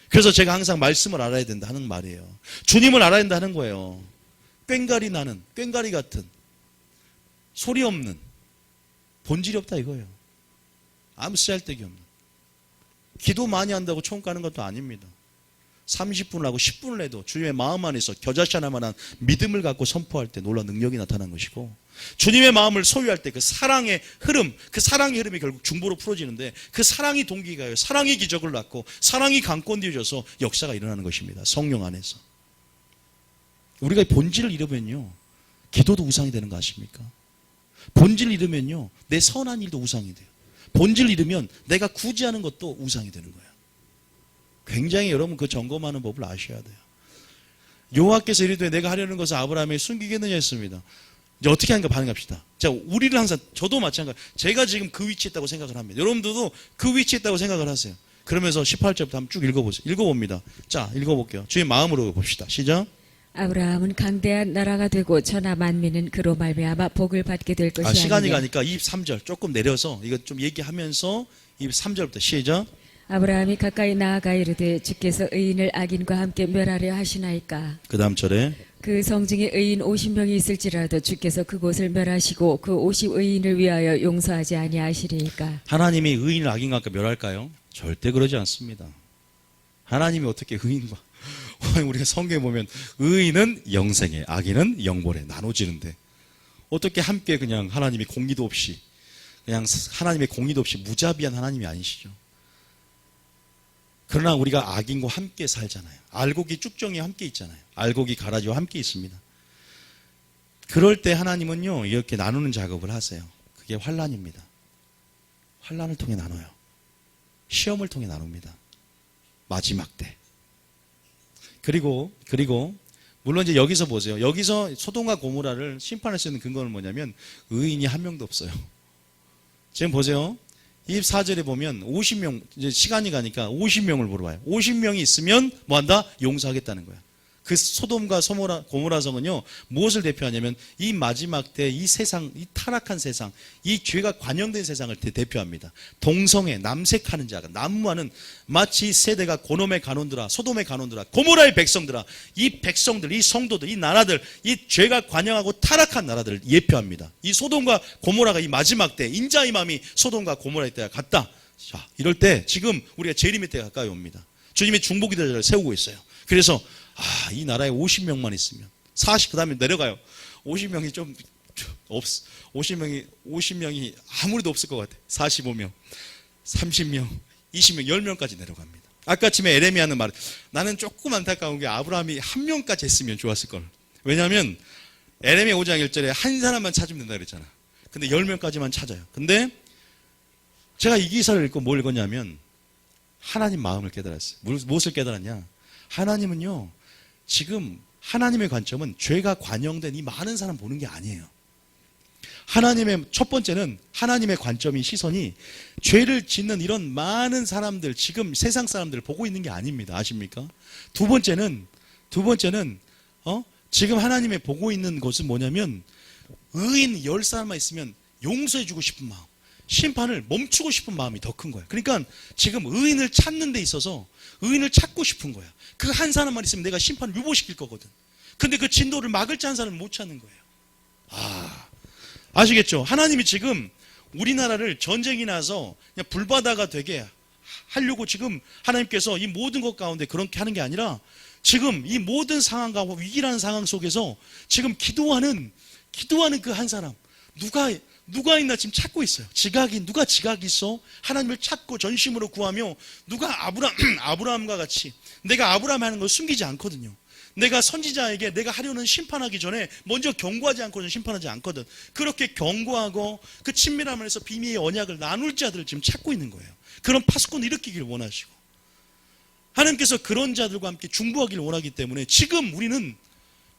그래서 제가 항상 말씀을 알아야 된다 하는 말이에요. 주님을 알아야 된다 하는 거예요. 꽹가리 나는, 꽹가리 같은, 소리 없는, 본질이 없다 이거예요. 아무 쓰잘데기 없는. 기도 많이 한다고 총 가는 것도 아닙니다. 30분을 하고 10분을 해도 주님의 마음 안에서 겨자씨 하나만한 믿음을 갖고 선포할 때 놀라운 능력이 나타나는 것이고, 주님의 마음을 소유할 때 그 사랑의 흐름, 그 사랑의 흐름이 결국 중보로 풀어지는데 그 사랑이 동기가요. 사랑이 기적을 낳고 사랑이 강권되어져서 역사가 일어나는 것입니다. 성령 안에서. 우리가 본질을 잃으면요, 기도도 우상이 되는 거 아십니까? 본질을 잃으면요, 내 선한 일도 우상이 돼요. 본질을 잃으면 내가 굳이 하는 것도 우상이 되는 거예요. 굉장히 여러분 그 점검하는 법을 아셔야 돼요. 여호와께서 이르되 내가 하려는 것을 아브라함에 숨기겠느냐 했습니다. 이제 어떻게 하는가 반응합시다. 자, 우리를 항상, 저도 마찬가지, 제가 지금 그 위치에 있다고 생각을 합니다. 여러분들도 그 위치에 있다고 생각을 하세요. 그러면서 18절부터 한번 쭉 읽어보세요. 읽어봅니다. 자, 읽어볼게요. 주의 마음으로 봅시다. 시작. 아브라함은 강대한 나라가 되고 천하 만민은 그로 말미암아 복을 받게 될 것이 시간이 아니냐. 가니까 23절 조금 내려서 이거 좀 얘기하면서 23절부터 시작. 아브라함이 가까이 나아가 이르되 주께서 의인을 악인과 함께 멸하려 하시나이까. 그 다음 절에 그 성중에 의인 50명이 있을지라도 주께서 그곳을 멸하시고 그 50의인을 위하여 용서하지 아니하시리이까. 하나님이 의인을 악인과 함께 멸할까요? 절대 그러지 않습니다. 하나님이 어떻게 의인과 우리가 성경에 보면 의인은 영생에, 악인은 영벌에 나눠지는데 어떻게 함께 그냥 하나님이 공의도 없이, 그냥 하나님의 공의도 없이 무자비한 하나님이 아니시죠. 그러나 우리가 악인과 함께 살잖아요. 알곡이 쭉정이 함께 있잖아요. 알곡이 가라지와 함께 있습니다. 그럴 때 하나님은요, 이렇게 나누는 작업을 하세요. 그게 환난입니다. 환난을 통해 나눠요. 시험을 통해 나눕니다. 마지막 때. 그리고 물론 이제 여기서 보세요. 여기서 소돔과 고모라를 심판할 수 있는 근거는 뭐냐면 의인이 한 명도 없어요. 지금 보세요. 24절에 보면 50명, 이제 시간이 가니까 50명을 물어봐요. 50명이 있으면 뭐 한다? 용서하겠다는 거야. 그 소돔과 고모라 성은요, 무엇을 대표하냐면 이 마지막 때 이 세상, 이 타락한 세상, 이 죄가 관영된 세상을 대표합니다. 동성애, 남색하는 자가, 난무하는, 마치 이 세대가 고놈의 간원들아, 소돔의 간원들아, 고모라의 백성들아, 이 백성들, 이 성도들, 이 나라들, 이 죄가 관영하고 타락한 나라들을 예표합니다. 이 소돔과 고모라가 이 마지막 때, 인자의 마음이 소돔과 고모라의 때가 같다. 자, 이럴 때 지금 우리가 재림의 때가 가까이 옵니다. 주님의 중보기도자를 세우고 있어요. 그래서 이 나라에 50명만 있으면 40, 그 다음에 내려가요. 50명이 좀 50명이 아무래도 없을 것 같아. 45명, 30명, 20명, 10명까지 내려갑니다. 아까 아침에 에레미 하는 말, 나는 조금 안타까운 게 아브라함이 한 명까지 했으면 좋았을 걸. 왜냐하면 에레미 5장 1절에 한 사람만 찾으면 된다 그랬잖아. 근데 10명까지만 찾아요. 근데 제가 이 기사를 읽고 뭘 읽었냐면 하나님 마음을 깨달았어요. 무엇을 깨달았냐? 하나님은요, 지금 하나님의 관점은 죄가 관영된 이 많은 사람 보는 게 아니에요. 하나님의 첫 번째는 하나님의 관점이 시선이 죄를 짓는 이런 많은 사람들, 지금 세상 사람들 보고 있는 게 아닙니다. 아십니까? 두 번째는 지금 하나님의 보고 있는 것은 뭐냐면 의인 10사람만 있으면 용서해주고 싶은 마음, 심판을 멈추고 싶은 마음이 더 큰 거예요. 그러니까 지금 의인을 찾는 데 있어서 의인을 찾고 싶은 거야. 그 한 사람만 있으면 내가 심판을 유보시킬 거거든. 근데 그 진도를 막을 자 한 사람은 못 찾는 거예요. 아시겠죠? 하나님이 지금 우리나라를 전쟁이 나서 그냥 불바다가 되게 하려고 지금 하나님께서 이 모든 것 가운데 그렇게 하는 게 아니라 지금 이 모든 상황과 위기라는 상황 속에서 지금 기도하는 그 한 사람, 누가 있나 지금 찾고 있어요. 누가 지각이 있어? 하나님을 찾고 전심으로 구하며 누가 아브라함과 같이 내가 아브라함 하는 걸 숨기지 않거든요. 내가 선지자에게 내가 하려는 심판하기 전에 먼저 경고하지 않고는 심판하지 않거든. 그렇게 경고하고 그 친밀함을 해서 비밀의 언약을 나눌 자들을 지금 찾고 있는 거예요. 그런 파수꾼을 일으키기를 원하시고 하나님께서 그런 자들과 함께 중보하기를 원하기 때문에 지금 우리는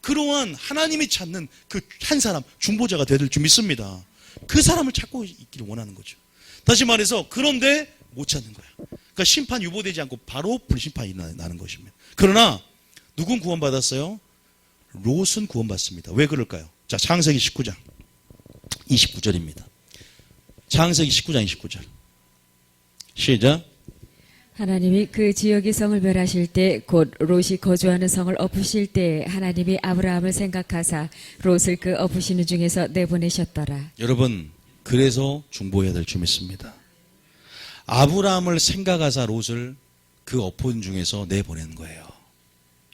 그러한 하나님이 찾는 그 한 사람 중보자가 되될 줄 믿습니다. 그 사람을 찾고 있기를 원하는 거죠. 다시 말해서 그런데 못 찾는 거야. 그러니까 심판 유보되지 않고 바로 불심판이 나는 것입니다. 그러나 누군 구원받았어요? 롯은 구원받습니다. 왜 그럴까요? 자, 창세기 19장 29절입니다. 창세기 19장 29절 시작. 하나님이 그 지역의 성을 멸하실 때 곧 롯이 거주하는 성을 엎으실 때 하나님이 아브라함을 생각하사 롯을 그 엎으시는 중에서 내보내셨더라. 여러분, 그래서 중보해야 될 줄 믿습니다. 아브라함을 생각하사 롯을 그 엎은 중에서 내보낸 거예요.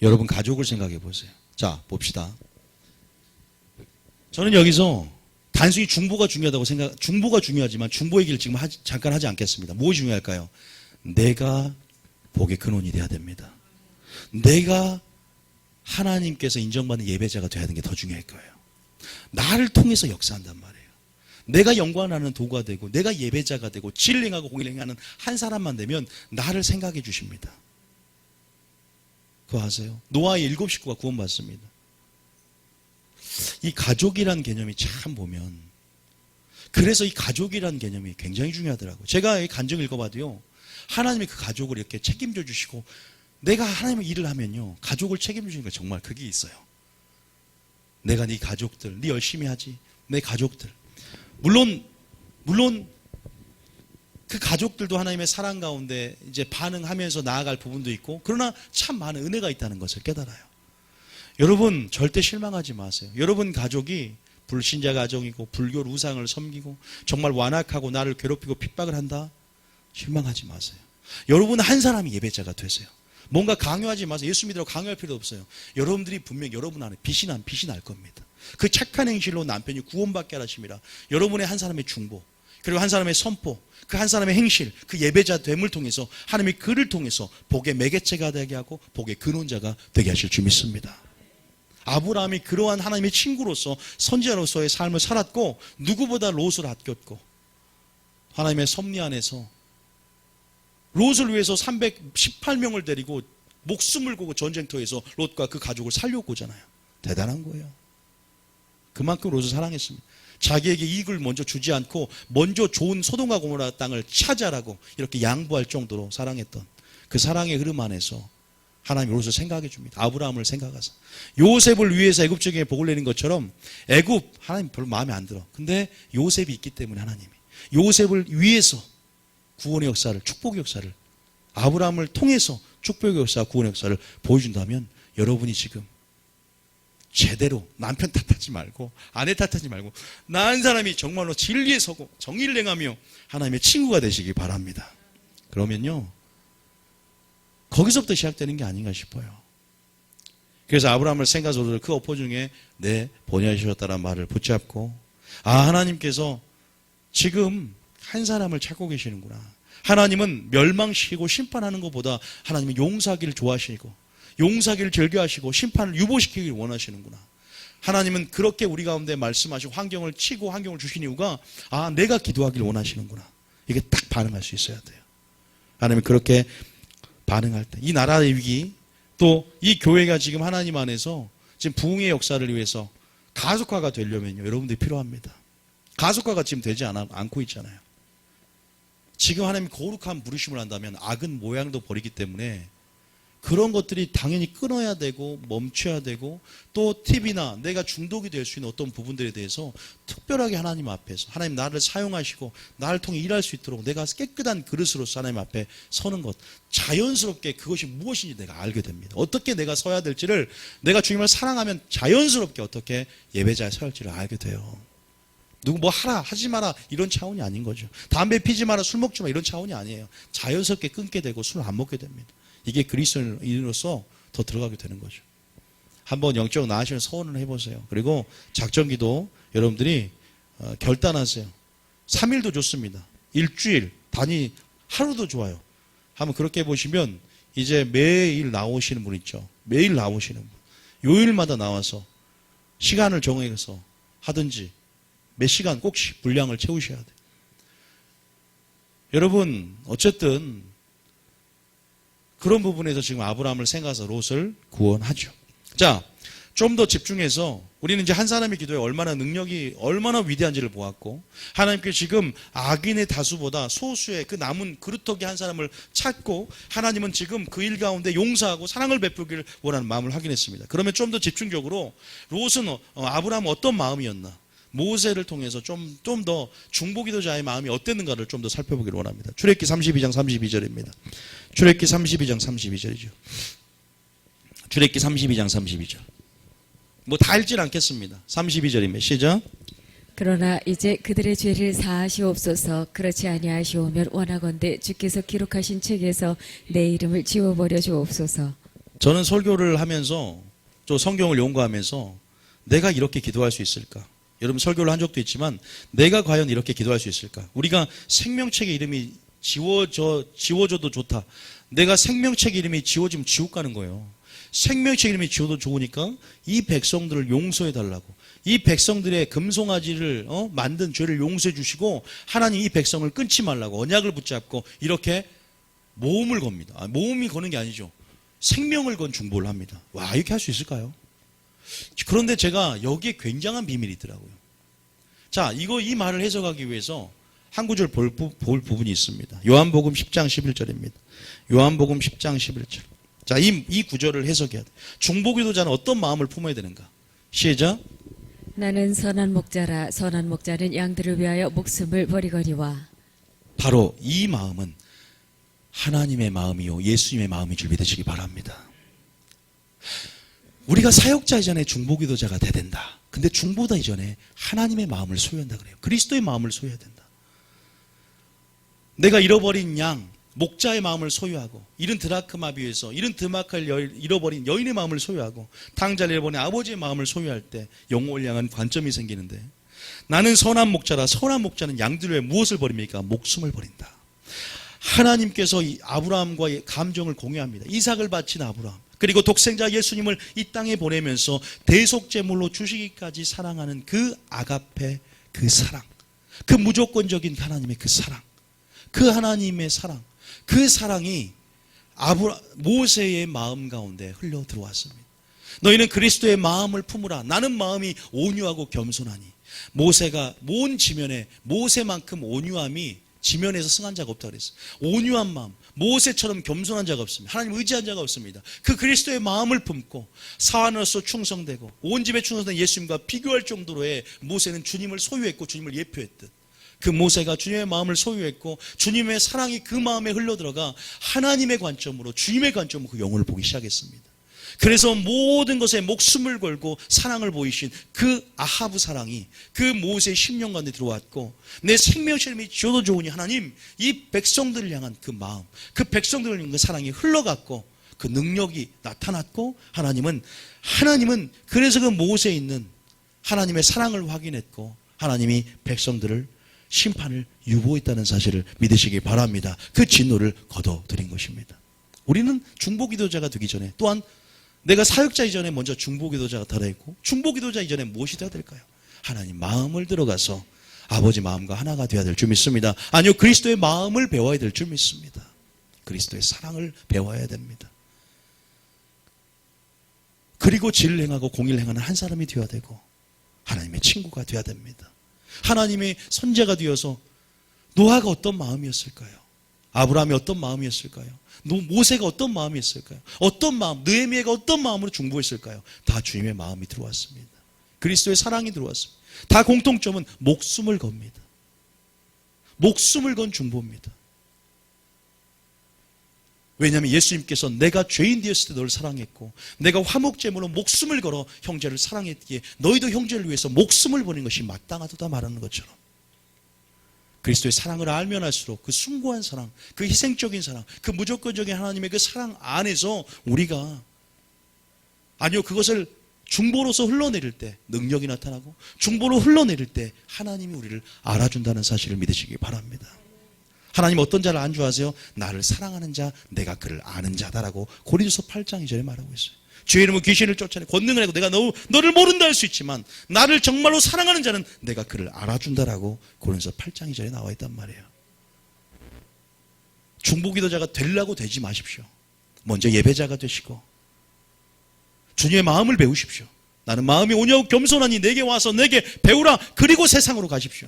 여러분 가족을 생각해 보세요. 자, 봅시다. 저는 여기서 단순히 중보가 중요하지만 중보 얘기를 지금 잠깐 하지 않겠습니다. 무엇이 중요할까요? 내가 복의 근원이 돼야 됩니다. 내가 하나님께서 인정받는 예배자가 돼야 되는 게 더 중요할 거예요. 나를 통해서 역사한단 말이에요. 내가 영광하는 도가 되고 내가 예배자가 되고 진행하고 공일행하는 한 사람만 되면 나를 생각해 주십니다. 그거 아세요? 노아의 7 식구가 구원받습니다. 이 가족이란 개념이 참 보면 그래서 이 가족이란 개념이 굉장히 중요하더라고요. 제가 이 간증 읽어봐도요. 하나님이 그 가족을 이렇게 책임져 주시고 내가 하나님의 일을 하면요. 가족을 책임져 주시는 거 정말 그게 있어요. 내가 네 가족들, 네 열심히 하지. 내 가족들. 물론 그 가족들도 하나님의 사랑 가운데 이제 반응하면서 나아갈 부분도 있고 그러나 참 많은 은혜가 있다는 것을 깨달아요. 여러분 절대 실망하지 마세요. 여러분 가족이 불신자 가정이고 불교 우상을 섬기고 정말 완악하고 나를 괴롭히고 핍박을 한다? 실망하지 마세요. 여러분 한 사람이 예배자가 되세요. 뭔가 강요하지 마세요. 예수 믿으라고 강요할 필요 없어요. 여러분들이 분명 여러분 안에 빛이 날 겁니다. 그 착한 행실로 남편이 구원받게 하심이라. 여러분의 한 사람의 중보 그리고 한 사람의 선포 그 한 사람의 행실 그 예배자 됨을 통해서 하나님이 그를 통해서 복의 매개체가 되게 하고 복의 근원자가 되게 하실 줄 믿습니다. 아브라함이 그러한 하나님의 친구로서 선지자로서의 삶을 살았고 누구보다 롯을 아꼈고 하나님의 섭리 안에서 롯을 위해서 318명을 데리고 목숨을 걸고 전쟁터에서 롯과 그 가족을 살려고 오잖아요. 대단한 거예요. 그만큼 롯을 사랑했습니다. 자기에게 이익을 먼저 주지 않고 먼저 좋은 소돔과 고모라 땅을 차지하라고 이렇게 양보할 정도로 사랑했던 그 사랑의 흐름 안에서 하나님이 롯을 생각해 줍니다. 아브라함을 생각하사 요셉을 위해서 애굽 적에 복을 내린 것처럼 애굽 하나님 별로 마음에 안 들어. 근데 요셉이 있기 때문에 하나님이 요셉을 위해서 구원의 역사를 축복의 역사를 아브라함을 통해서 축복의 역사 구원의 역사를 보여준다면 여러분이 지금 제대로 남편 탓하지 말고 아내 탓하지 말고 나 한 사람이 정말로 진리에 서고 정의를 행하며 하나님의 친구가 되시기 바랍니다. 그러면요 거기서부터 시작되는 게 아닌가 싶어요. 그래서 아브라함을 생각해서 그 어포 중에 내 보내주셨다는 말을 붙잡고 하나님께서 지금 한 사람을 찾고 계시는구나. 하나님은 멸망시키고 심판하는 것보다 하나님은 용서하기를 좋아하시고 용서하기를 즐겨하시고 심판을 유보시키기를 원하시는구나. 하나님은 그렇게 우리 가운데 말씀하시고 환경을 치고 환경을 주신 이유가 내가 기도하기를 원하시는구나. 이게 딱 반응할 수 있어야 돼요. 하나님은 그렇게 반응할 때 이 나라의 위기 또 이 교회가 지금 하나님 안에서 지금 부흥의 역사를 위해서 가속화가 되려면요, 여러분들이 필요합니다. 가속화가 지금 되지 않고 있잖아요. 지금 하나님 거룩한 부르심을 한다면 악은 모양도 버리기 때문에 그런 것들이 당연히 끊어야 되고 멈춰야 되고, 또 TV나 내가 중독이 될 수 있는 어떤 부분들에 대해서 특별하게 하나님 앞에서 하나님 나를 사용하시고 나를 통해 일할 수 있도록 내가 깨끗한 그릇으로서 하나님 앞에 서는 것, 자연스럽게 그것이 무엇인지 내가 알게 됩니다. 어떻게 내가 서야 될지를, 내가 주님을 사랑하면 자연스럽게 어떻게 예배자에 서야 할지를 알게 돼요. 누구 뭐 하라 하지 마라 이런 차원이 아닌 거죠. 담배 피지 마라, 술 먹지 마 이런 차원이 아니에요. 자연스럽게 끊게 되고 술을 안 먹게 됩니다. 이게 그리스도인으로서 더 들어가게 되는 거죠. 한번 영적 나아지는 서원을 해보세요. 그리고 작전기도 여러분들이 결단하세요. 3일도 좋습니다. 일주일, 단위, 하루도 좋아요. 한번 그렇게 해보시면 이제 매일 나오시는 분 있죠. 매일 나오시는 분. 요일마다 나와서 시간을 정해서 하든지 몇 시간 꼭씩 분량을 채우셔야 돼요. 여러분 어쨌든 그런 부분에서 지금 아브라함을 생각해서 롯을 구원하죠. 자, 좀 더 집중해서 우리는 이제 한 사람의 기도에 얼마나 능력이 얼마나 위대한지를 보았고, 하나님께 지금 악인의 다수보다 소수의 그 남은 그루터기 한 사람을 찾고 하나님은 지금 그 일 가운데 용서하고 사랑을 베풀기를 원하는 마음을 확인했습니다. 그러면 좀 더 집중적으로 롯은 아브라함은 어떤 마음이었나, 모세를 통해서 좀 더 중보기도자의 마음이 어땠는가를 좀 더 살펴보기를 원합니다. 출애굽기 32장 32절입니다. 출애굽기 32장 32절이죠. 출애굽기 32장 32절. 뭐 다 읽진 않겠습니다. 32절입니다. 시작. 그러나 이제 그들의 죄를 사하시옵소서. 그렇지 아니하시오면 원하건대 주께서 기록하신 책에서 내 이름을 지워버려 주옵소서. 저는 설교를 하면서 또 성경을 연구하면서 내가 이렇게 기도할 수 있을까? 여러분 설교를 한 적도 있지만 내가 과연 이렇게 기도할 수 있을까? 우리가 생명책의 이름이 지워져도 좋다. 내가 생명책 이름이 지워지면 지옥 가는 거예요. 생명책 이름이 지워도 좋으니까 이 백성들을 용서해 달라고. 이 백성들의 금송아지를 만든 죄를 용서해 주시고 하나님 이 백성을 끊지 말라고 언약을 붙잡고 이렇게 모험을 겁니다. 모험이 거는 게 아니죠. 생명을 건 중보를 합니다. 와, 이렇게 할 수 있을까요? 그런데 제가 여기에 굉장한 비밀이 있더라고요. 자, 이 말을 해석하기 위해서 한 구절 볼 부분이 있습니다. 요한복음 10장 11절입니다. 요한복음 10장 11절. 자, 이 구절을 해석해야 돼. 중보기도자는 어떤 마음을 품어야 되는가? 시작. 나는 선한 목자라. 선한 목자는 양들을 위하여 목숨을 버리거니와. 바로 이 마음은 하나님의 마음이요 예수님의 마음인 줄 믿으시기 바랍니다. 우리가 사역자 이전에 중보기도자가 돼야 된다. 근데 중보다 이전에 하나님의 마음을 소유한다 그래요. 그리스도의 마음을 소유해야 된다. 내가 잃어버린 양, 목자의 마음을 소유하고, 잃은 드라크마 비에서 잃은 드마카를 잃어버린 여인의 마음을 소유하고, 탕자를 잃어버린 아버지의 마음을 소유할 때 영혼을 향한 관점이 생기는데, 나는 선한 목자라. 선한 목자는 양들을 위해 무엇을 버립니까? 목숨을 버린다. 하나님께서 이 아브라함과의 감정을 공유합니다. 이삭을 바친 아브라함, 그리고 독생자 예수님을 이 땅에 보내면서 대속제물로 주시기까지 사랑하는 그 아가페, 그 사랑, 그 무조건적인 하나님의 그 사랑, 그 하나님의 사랑, 그 사랑이 모세의 마음 가운데 흘러 들어왔습니다. 너희는 그리스도의 마음을 품으라. 나는 마음이 온유하고 겸손하니. 모세가 온 지면에 모세만큼 온유함이 지면에서 승한 자가 없다고 그랬어요. 온유한 마음, 모세처럼 겸손한 자가 없습니다. 하나님 의지한 자가 없습니다. 그 그리스도의 마음을 품고 사환으로서 충성되고 온 집에 충성된 예수님과 비교할 정도로의 모세는 주님을 소유했고 주님을 예표했듯, 그 모세가 주님의 마음을 소유했고 주님의 사랑이 그 마음에 흘러들어가 하나님의 관점으로, 주님의 관점으로 그 영혼을 보기 시작했습니다. 그래서 모든 것에 목숨을 걸고 사랑을 보이신 그 아하브 사랑이 그 모세의 심령 가운데 들어왔고, 내 생명체험이 지어도 좋으니 하나님 이 백성들을 향한 그 마음, 그 백성들을 향한 그 사랑이 흘러갔고 그 능력이 나타났고, 하나님은 그래서 그 모세에 있는 하나님의 사랑을 확인했고 하나님이 백성들을 심판을 유보했다는 사실을 믿으시기 바랍니다. 그 진노를 거둬들인 것입니다. 우리는 중보기도자가 되기 전에, 또한 내가 사역자 이전에 먼저 중보기도자가 되어야 했고, 중보기도자 이전에 무엇이 되어야 될까요? 하나님 마음을 들어가서 아버지 마음과 하나가 되어야 될 줄 믿습니다. 아니요, 그리스도의 마음을 배워야 될 줄 믿습니다. 그리스도의 사랑을 배워야 됩니다. 그리고 진리를 행하고 공의를 행하는 한 사람이 되어야 되고 하나님의 친구가 되어야 됩니다. 하나님의 선제가 되어서 노아가 어떤 마음이었을까요? 아브라함이 어떤 마음이었을까요? 모세가 어떤 마음이었을까요? 어떤 마음, 느헤미야가 어떤 마음으로 중보했을까요? 다 주님의 마음이 들어왔습니다. 그리스도의 사랑이 들어왔습니다. 다 공통점은 목숨을 겁니다. 목숨을 건 중보입니다. 왜냐하면 예수님께서 내가 죄인 되었을 때 너를 사랑했고 내가 화목제물로 목숨을 걸어 형제를 사랑했기에 너희도 형제를 위해서 목숨을 버리는 것이 마땅하다 말하는 것처럼 그리스도의 사랑을 알면 알수록 그 숭고한 사랑, 그 희생적인 사랑, 그 무조건적인 하나님의 그 사랑 안에서 우리가 그것을 중보로서 흘러내릴 때 능력이 나타나고 중보로 흘러내릴 때 하나님이 우리를 알아준다는 사실을 믿으시기 바랍니다. 하나님 어떤 자를 안주하세요? 나를 사랑하는 자, 내가 그를 아는 자다라고 고린도서 8장 2절에 말하고 있어요. 주의 이름은 귀신을 쫓아내 권능을 하고 내가 너를 모른다 할 수 있지만 나를 정말로 사랑하는 자는 내가 그를 알아준다라고 고린도서 8장 2절에 나와 있단 말이에요. 중보기도자가 되려고 되지 마십시오. 먼저 예배자가 되시고 주님의 마음을 배우십시오. 나는 마음이 온유하고 겸손하니 내게 와서 내게 배우라. 그리고 세상으로 가십시오.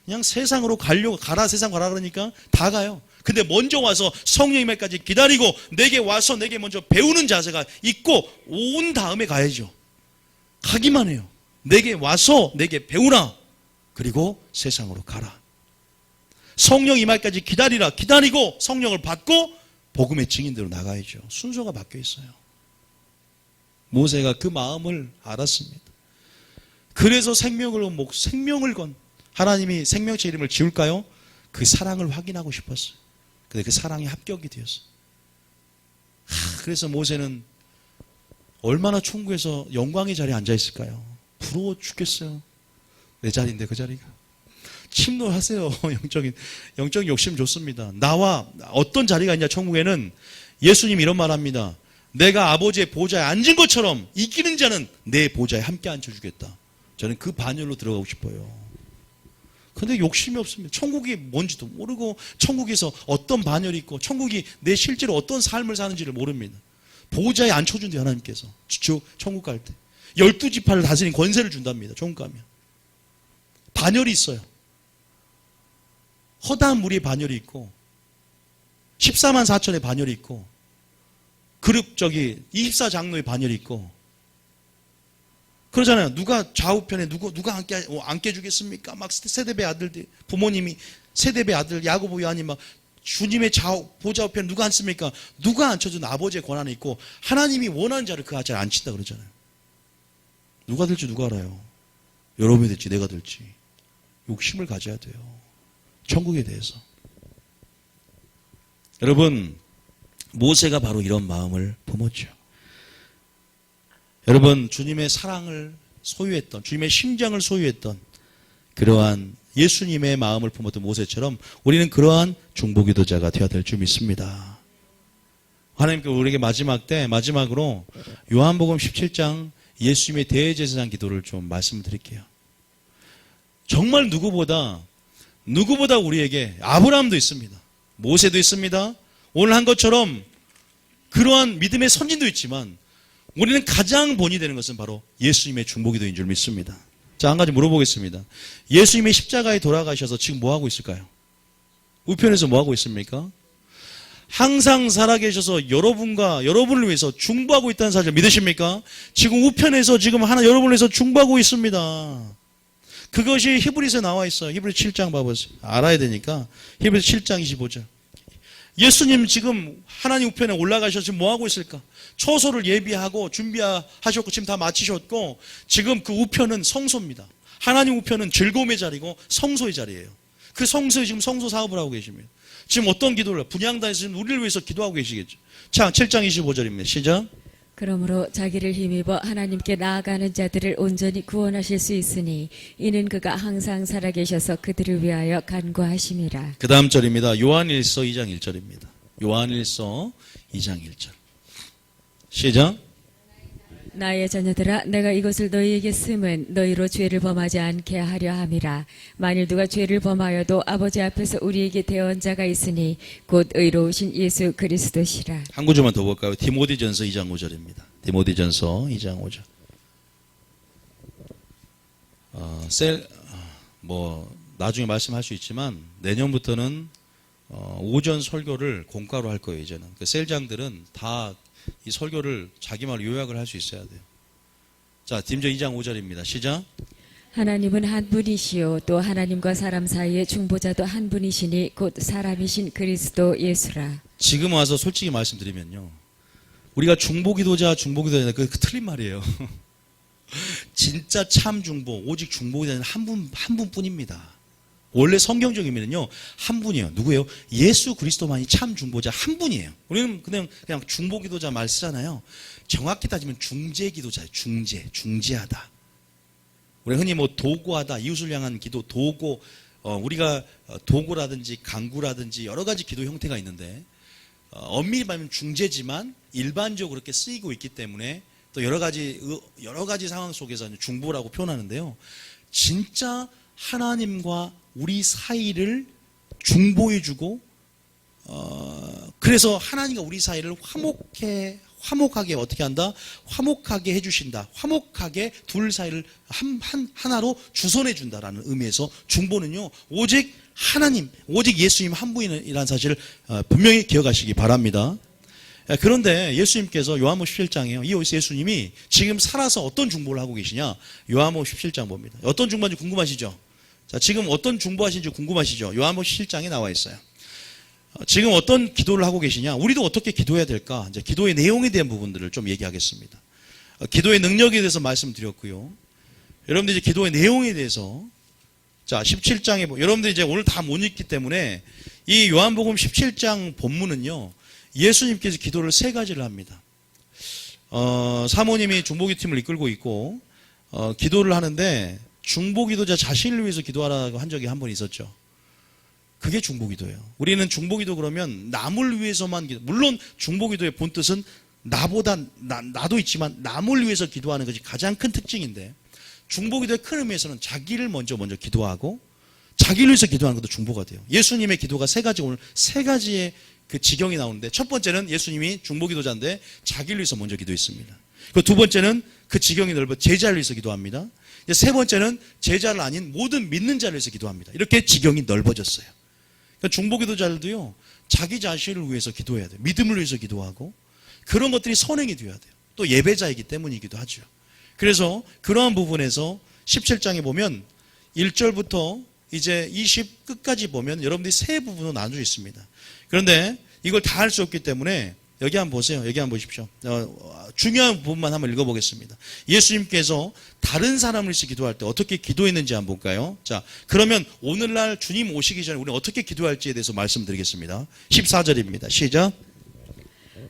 그냥 세상으로 가라 세상 가라 그러니까 다 가요. 근데 먼저 와서 성령의 말까지 기다리고 내게 와서 내게 먼저 배우는 자세가 있고 온 다음에 가야죠. 가기만 해요. 내게 와서 내게 배우라. 그리고 세상으로 가라. 성령 이 말까지 기다리라. 기다리고 성령을 받고 복음의 증인대로 나가야죠. 순서가 바뀌어 있어요. 모세가 그 마음을 알았습니다. 그래서 생명을 건 하나님이 생명체 이름을 지울까요? 그 사랑을 확인하고 싶었어요. 근데 그 사랑이 합격이 되었어요. 그래서 모세는 얼마나 천국에서 영광의 자리에 앉아 있을까요? 부러워 죽겠어요. 내 자리인데 그 자리가. 침노하세요. 영적인 욕심 좋습니다. 나와 어떤 자리가 있냐 천국에는 예수님이 이런 말합니다. 내가 아버지의 보좌에 앉은 것처럼 이기는 자는 내 보좌에 함께 앉혀주겠다. 저는 그 반열로 들어가고 싶어요. 근데 욕심이 없습니다. 천국이 뭔지도 모르고 천국에서 어떤 반열이 있고 천국이 내 실제로 어떤 삶을 사는지를 모릅니다. 보좌에 앉혀준대요. 하나님께서 천국 갈 때 12지파를 다스린 권세를 준답니다. 천국 가면 반열이 있어요. 허다한 무리의 반열이 있고 14만 4천의 반열이 있고 그룹 24장로의 반열이 있고 그러잖아요. 누가 좌우편에 누가 앉게 해주겠습니까? 막 세대배 아들들 부모님이 세대배 아들 야고보 요한이 막 주님의 보좌 우편에 누가 앉습니까? 누가 앉혀준 아버지의 권한이 있고 하나님이 원하는 자를 그 자리에 앉힌다 그러잖아요. 누가 될지 누가 알아요? 여러분이 될지 내가 될지 욕심을 가져야 돼요. 천국에 대해서. 여러분 모세가 바로 이런 마음을 품었죠. 여러분 주님의 사랑을 소유했던 주님의 심장을 소유했던 그러한 예수님의 마음을 품었던 모세처럼 우리는 그러한 중보기도자가 되어야 될 줄 믿습니다. 하나님께 우리에게 마지막으로 요한복음 17장 예수님의 대제사장 기도를 좀 말씀드릴게요. 정말 누구보다 우리에게 아브라함도 있습니다. 모세도 있습니다. 오늘 한 것처럼 그러한 믿음의 선진도 있지만 우리는 가장 본이 되는 것은 바로 예수님의 중보기도인 줄 믿습니다. 자, 한 가지 물어보겠습니다. 예수님의 십자가에 돌아가셔서 지금 뭐 하고 있을까요? 우편에서 뭐 하고 있습니까? 항상 살아계셔서 여러분을 위해서 중보하고 있다는 사실 믿으십니까? 지금 우편에서 지금 여러분을 위해서 중보하고 있습니다. 그것이 히브리서에 나와 있어요. 히브리서 7장 봐보세요. 알아야 되니까. 히브리서 7장 25절. 예수님 지금 하나님 우편에 올라가셔서 지금 뭐 하고 있을까? 처소를 예비하고 준비하셨고 지금 다 마치셨고 지금 그 우편은 성소입니다. 하나님 우편은 즐거움의 자리고 성소의 자리예요. 그 성소에 지금 성소 사업을 하고 계십니다. 지금 어떤 기도를 분향단에서 지금 우리를 위해서 기도하고 계시겠죠. 자, 7장 25절입니다. 시작. 그러므로 자기를 힘입어 하나님께 나아가는 자들을 온전히 구원하실 수 있으니 이는 그가 항상 살아계셔서 그들을 위하여 간구하심이라. 그 다음 절입니다. 요한일서 2장 1절입니다. 요한일서 2장 1절. 시작. 나의 자녀들아 내가 이것을 너희에게 쓰면 너희로 죄를 범하지 않게 하려 함이라. 만일 누가 죄를 범하여도 아버지 앞에서 우리에게 대언자가 있으니 곧 의로우신 예수 그리스도시라. 한 구절만 더 볼까요? 디모데전서 2장 5절입니다. 디모데전서 2장 5절. 나중에 말씀할 수 있지만 내년부터는 오전 설교를 공과로 할 거예요. 이제는 그 셀장들은 다 이 설교를 자기 말로 요약을 할 수 있어야 돼요. 자, 디모데 2장 5절입니다. 시작. 하나님은 한 분이시요 또 하나님과 사람 사이의 중보자도 한 분이시니 곧 사람이신 그리스도 예수라. 지금 와서 솔직히 말씀드리면요, 우리가 중보기도자 그 틀린 말이에요. 진짜 참 중보, 오직 중보기도자는 한 분뿐입니다. 원래 성경적이면요 한 분이에요. 누구예요? 예수 그리스도만이 참 중보자 한 분이에요. 우리는 그냥 중보기도자 말 쓰잖아요. 정확히 따지면 중재기도자예요. 중재하다. 우리 흔히 도고하다, 이웃을 향한 기도, 도고, 우리가 도고라든지 강구라든지 여러 가지 기도 형태가 있는데, 엄밀히 말하면 중재지만 일반적으로 그렇게 쓰이고 있기 때문에 또 여러 가지 상황 속에서 중보라고 표현하는데요. 진짜 하나님과 우리 사이를 중보해주고, 그래서 하나님과 우리 사이를 화목하게 어떻게 한다? 화목하게 해주신다. 화목하게 둘 사이를 하나로 주선해준다라는 의미에서 중보는요, 오직 하나님, 오직 예수님 한 분이라는 사실을 분명히 기억하시기 바랍니다. 그런데 예수님께서 요한복음 17장에요. 이 예수님이 지금 살아서 어떤 중보를 하고 계시냐? 요한복음 17장 봅니다. 어떤 중보인지 궁금하시죠? 자, 지금 어떤 중보하신지 궁금하시죠? 요한복음 17장에 나와 있어요. 지금 어떤 기도를 하고 계시냐? 우리도 어떻게 기도해야 될까? 이제 기도의 내용에 대한 부분들을 좀 얘기하겠습니다. 기도의 능력에 대해서 말씀드렸고요. 여러분들 이제 기도의 내용에 대해서, 자, 17장에, 여러분들 이제 오늘 다 못 읽기 때문에 이 요한복음 17장 본문은요, 예수님께서 기도를 세 가지를 합니다. 사모님이 중보기 팀을 이끌고 있고, 기도를 하는데, 중보기도자 자신을 위해서 기도하라고 한 적이 한 번 있었죠. 그게 중보기도예요. 우리는 중보기도 그러면 남을 위해서만 물론 중보기도의 본뜻은 나도 있지만 남을 위해서 기도하는 것이 가장 큰 특징인데, 중보기도의 큰 의미에서는 자기를 먼저 기도하고 자기를 위해서 기도하는 것도 중보가 돼요. 예수님의 기도가 오늘 세 가지의 그 지경이 나오는데, 첫 번째는 예수님이 중보기도자인데 자기를 위해서 먼저 기도했습니다. 그 두 번째는 그 지경이 넓어 제자를 위해서 기도합니다. 세 번째는 제자를 아닌 모든 믿는 자를 위해서 기도합니다. 이렇게 지경이 넓어졌어요. 그러니까 중보기도자들도요, 자기 자신을 위해서 기도해야 돼요. 믿음을 위해서 기도하고, 그런 것들이 선행이 되어야 돼요. 또 예배자이기 때문이기도 하죠. 그래서 그러한 부분에서 17장에 보면 1절부터 이제 20 끝까지 보면 여러분들이 세 부분으로 나눠져 있습니다. 그런데 이걸 다 할 수 없기 때문에 여기 한번 보세요. 여기 한번 보십시오. 중요한 부분만 한번 읽어보겠습니다. 예수님께서 다른 사람을 위해서 기도할 때 어떻게 기도했는지 한번 볼까요? 자, 그러면 오늘날 주님 오시기 전에 우리는 어떻게 기도할지에 대해서 말씀드리겠습니다. 14절입니다. 시작.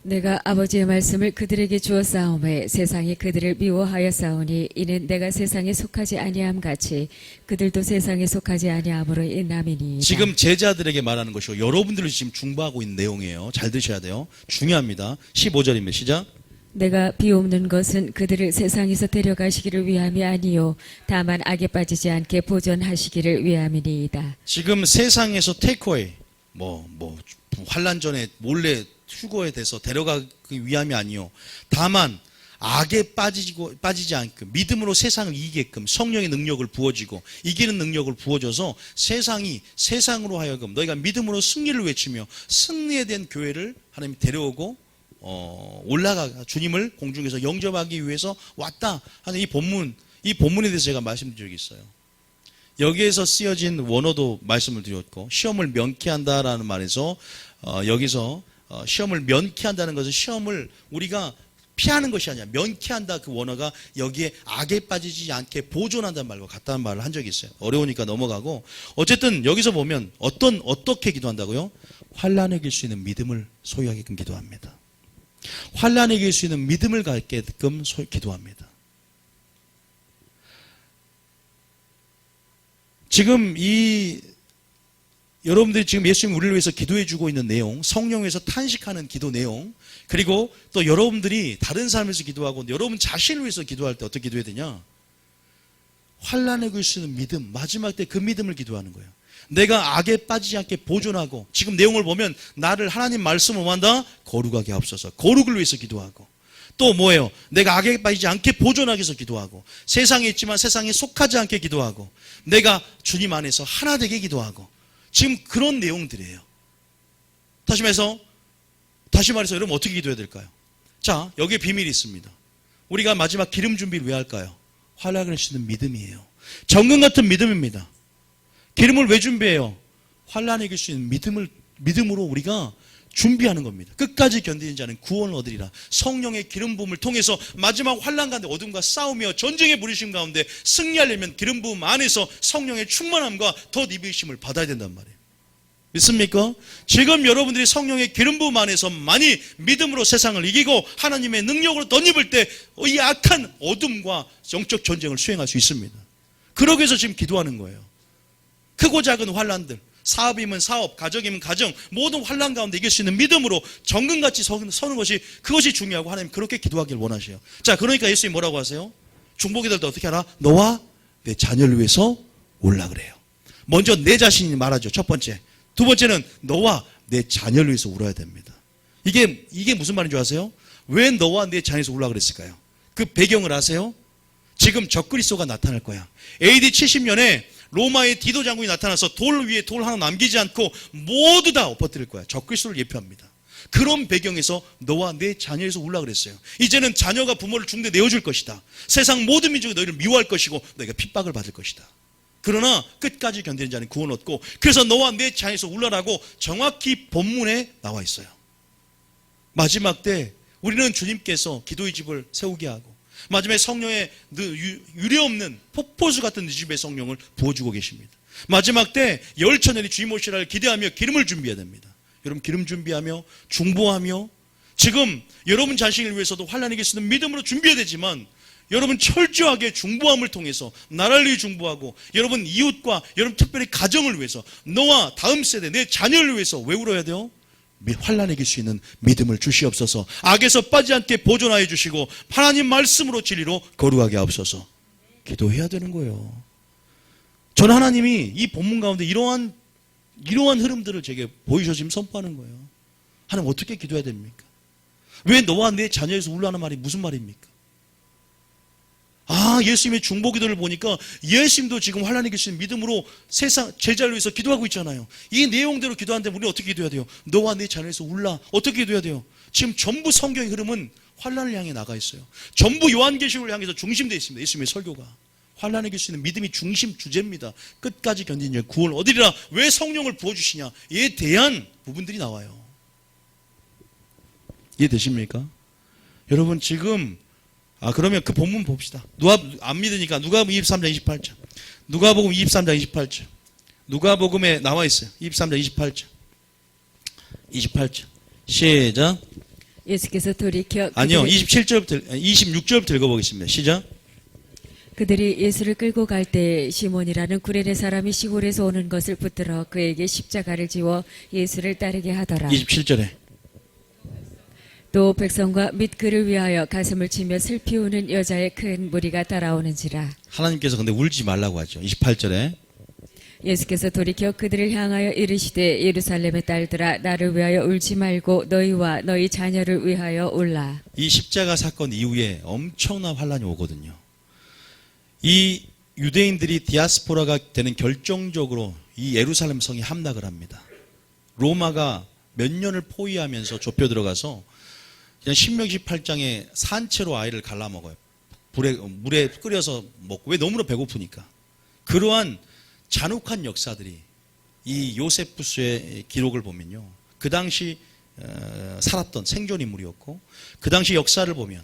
내가 아버지의 말씀을 그들에게 주었사오매 세상이 그들을 미워하였사오니 이는 내가 세상에 속하지 아니함 같이 그들도 세상에 속하지 아니함으로 인함이니이다. 지금 제자들에게 말하는 것이고 여러분들을 지금 중보하고 있는 내용이에요. 잘 들으셔야 돼요. 중요합니다. 15절입니다. 시작. 내가 비옵는 것은 그들을 세상에서 데려가시기를 위함이 아니요 다만 악에 빠지지 않게 보존하시기를 위함이니이다. 지금 세상에서 테이크어웨이 환난 전에 몰래 휴거에 대해서 데려가기 위함이 아니요 다만 악에 빠지지 않게끔 믿음으로 세상을 이기게끔 성령의 능력을 부어지고 이기는 능력을 부어줘서 세상으로 하여금 너희가 믿음으로 승리를 외치며 승리에 대한 교회를 하나님이 데려오고 주님을 공중에서 영접하기 위해서 왔다 하는 이 본문에 대해서 제가 말씀드린 적이 있어요. 여기에서 쓰여진 원어도 말씀을 드렸고, 시험을 면케한다라는 말에서 여기서 시험을 면케한다는 것은 시험을 우리가 피하는 것이 아니라 면케한다, 그 원어가 여기에 악에 빠지지 않게 보존한다는 말과 같다는 말을 한 적이 있어요. 어려우니까 넘어가고, 어쨌든 여기서 보면 어떻게 기도한다고요? 환난을 이길 수 있는 믿음을 소유하게끔 기도합니다. 환난을 이길 수 있는 믿음을 갖게끔 기도합니다. 지금 여러분들이 지금 예수님 우리를 위해서 기도해 주고 있는 내용, 성령에서 탄식하는 기도 내용, 그리고 또 여러분들이 다른 사람에서 기도하고 여러분 자신을 위해서 기도할 때 어떻게 기도해야 되냐? 환난을 이길 수 있는 믿음, 마지막 때 그 믿음을 기도하는 거예요. 내가 악에 빠지지 않게 보존하고, 지금 내용을 보면 나를 하나님 말씀으로 한다? 거룩하게 앞서서 거룩을 위해서 기도하고, 또 뭐예요? 내가 악에 빠지지 않게 보존하기 위해서 기도하고, 세상에 있지만 세상에 속하지 않게 기도하고, 내가 주님 안에서 하나 되게 기도하고, 지금 그런 내용들이에요. 다시 말해서 여러분 어떻게 기도해야 될까요? 자, 여기에 비밀이 있습니다. 우리가 마지막 기름 준비를 왜 할까요? 환난을 할 수 있는 믿음이에요. 정금 같은 믿음입니다. 기름을 왜 준비해요? 환난을 이길 수 있는 믿음으로 우리가 준비하는 겁니다. 끝까지 견디는 자는 구원을 얻으리라. 성령의 기름 부음을 통해서 마지막 환난 가운데 어둠과 싸우며 전쟁의 부르심 가운데 승리하려면 기름 부음 안에서 성령의 충만함과 덧 입으심을 받아야 된단 말이에요. 믿습니까? 지금 여러분들이 성령의 기름 부음 안에서 많이 믿음으로 세상을 이기고 하나님의 능력으로 덧입을 때 이 악한 어둠과 영적 전쟁을 수행할 수 있습니다. 그러기 위해서 지금 기도하는 거예요. 크고 작은 환난들, 사업이면 사업, 가정이면 가정, 모든 환난 가운데 이길 수 있는 믿음으로 정금같이 서는 것이, 그것이 중요하고 하나님 그렇게 기도하기를 원하셔요. 자, 그러니까 예수님이 뭐라고 하세요? 중보기도도 어떻게 하라? 너와 내 자녀를 위해서 올라 그래요. 먼저 내 자신이 말하죠. 첫 번째. 두 번째는 너와 내 자녀를 위해서 울어야 됩니다. 이게 무슨 말인 줄 아세요? 왜 너와 내 자녀에서 울라 그랬을까요? 그 배경을 아세요? 지금 적그리스도가 나타날 거야. AD 70년에 로마의 디도 장군이 나타나서 돌 위에 돌 하나 남기지 않고 모두 다 엎어뜨릴 거야. 적그리스도를 예표합니다. 그런 배경에서 너와 내 자녀에서 울라 그랬어요. 이제는 자녀가 부모를 중대 내어줄 것이다. 세상 모든 민족이 너희를 미워할 것이고 너희가 핍박을 받을 것이다. 그러나 끝까지 견디는 자는 구원 얻고, 그래서 너와 내 자녀에서 울라라고 정확히 본문에 나와 있어요. 마지막 때 우리는 주님께서 기도의 집을 세우게 하고 마지막에 성령의 유례없는 폭포수 같은 집의 성령을 부어주고 계십니다. 마지막 때 열천년이 주님 오시라를 기대하며 기름을 준비해야 됩니다. 여러분 기름 준비하며 중보하며, 지금 여러분 자신을 위해서도 환난을 이길 수 있는 믿음으로 준비해야 되지만, 여러분 철저하게 중보함을 통해서 나라를 위해 중보하고, 여러분 이웃과 여러분 특별히 가정을 위해서, 너와 다음 세대 내 자녀를 위해서 왜 울어야 돼요? 환난을 이길 수 있는 믿음을 주시옵소서. 악에서 빠지지 않게 보존하여 주시고 하나님 말씀으로 진리로 거룩하게 하옵소서. 기도해야 되는 거예요. 저는 하나님이 이 본문 가운데 이러한 흐름들을 제게 보이셔서 지금 선포하는 거예요. 하나님 어떻게 기도해야 됩니까? 왜 너와 내 자녀에서 울라는 말이 무슨 말입니까? 예수님의 중보기도를 보니까 예수님도 지금 환난 이길 수 있는 믿음으로 세상 제자를 위해서 기도하고 있잖아요. 이 내용대로 기도하는데 우리는 어떻게 기도해야 돼요? 너와 내 자녀에서 울라. 어떻게 기도해야 돼요? 지금 전부 성경의 흐름은 환난을 향해 나가 있어요. 전부 요한계시록을 향해서 중심되어 있습니다. 예수님의 설교가. 환난을 이길 수 있는 믿음이 중심 주제입니다. 끝까지 견디는 구원을 얻으리라. 왜 성령을 부어주시냐? 이에 대한 부분들이 나와요. 이해되십니까? 여러분 지금 그러면 그 본문 봅시다. 안 믿으니까 누가복음 23장 28절. 누가복음 23장 28절. 누가복음에 나와 있어요. 23장 28절. 28절. 시작. 예수께서 돌이켜 아니요. 26절부터 읽어보겠습니다. 시작. 그들이 예수를 끌고 갈 때 시몬이라는 구레네 사람이 시골에서 오는 것을 붙들어 그에게 십자가를 지워 예수를 따르게 하더라. 27절에. 또 백성과 및 그를 위하여 가슴을 치며 슬피 우는 여자의 큰 무리가 따라오는지라. 하나님께서 근데 울지 말라고 하죠. 28절에. 예수께서 돌이켜 그들을 향하여 이르시되 예루살렘의 딸들아 나를 위하여 울지 말고 너희와 너희 자녀를 위하여 울라. 이 십자가 사건 이후에 엄청난 환란이 오거든요. 이 유대인들이 디아스포라가 되는 결정적으로 이 예루살렘 성이 함락을 합니다. 로마가 몇 년을 포위하면서 좁혀 들어가서 그냥 신명기 18장에 산채로 아이를 갈라먹어요. 물에 끓여서 먹고. 왜? 너무나 배고프니까. 그러한 잔혹한 역사들이 이 요세푸스의 기록을 보면요. 그 당시 살았던 생존 인물이었고, 그 당시 역사를 보면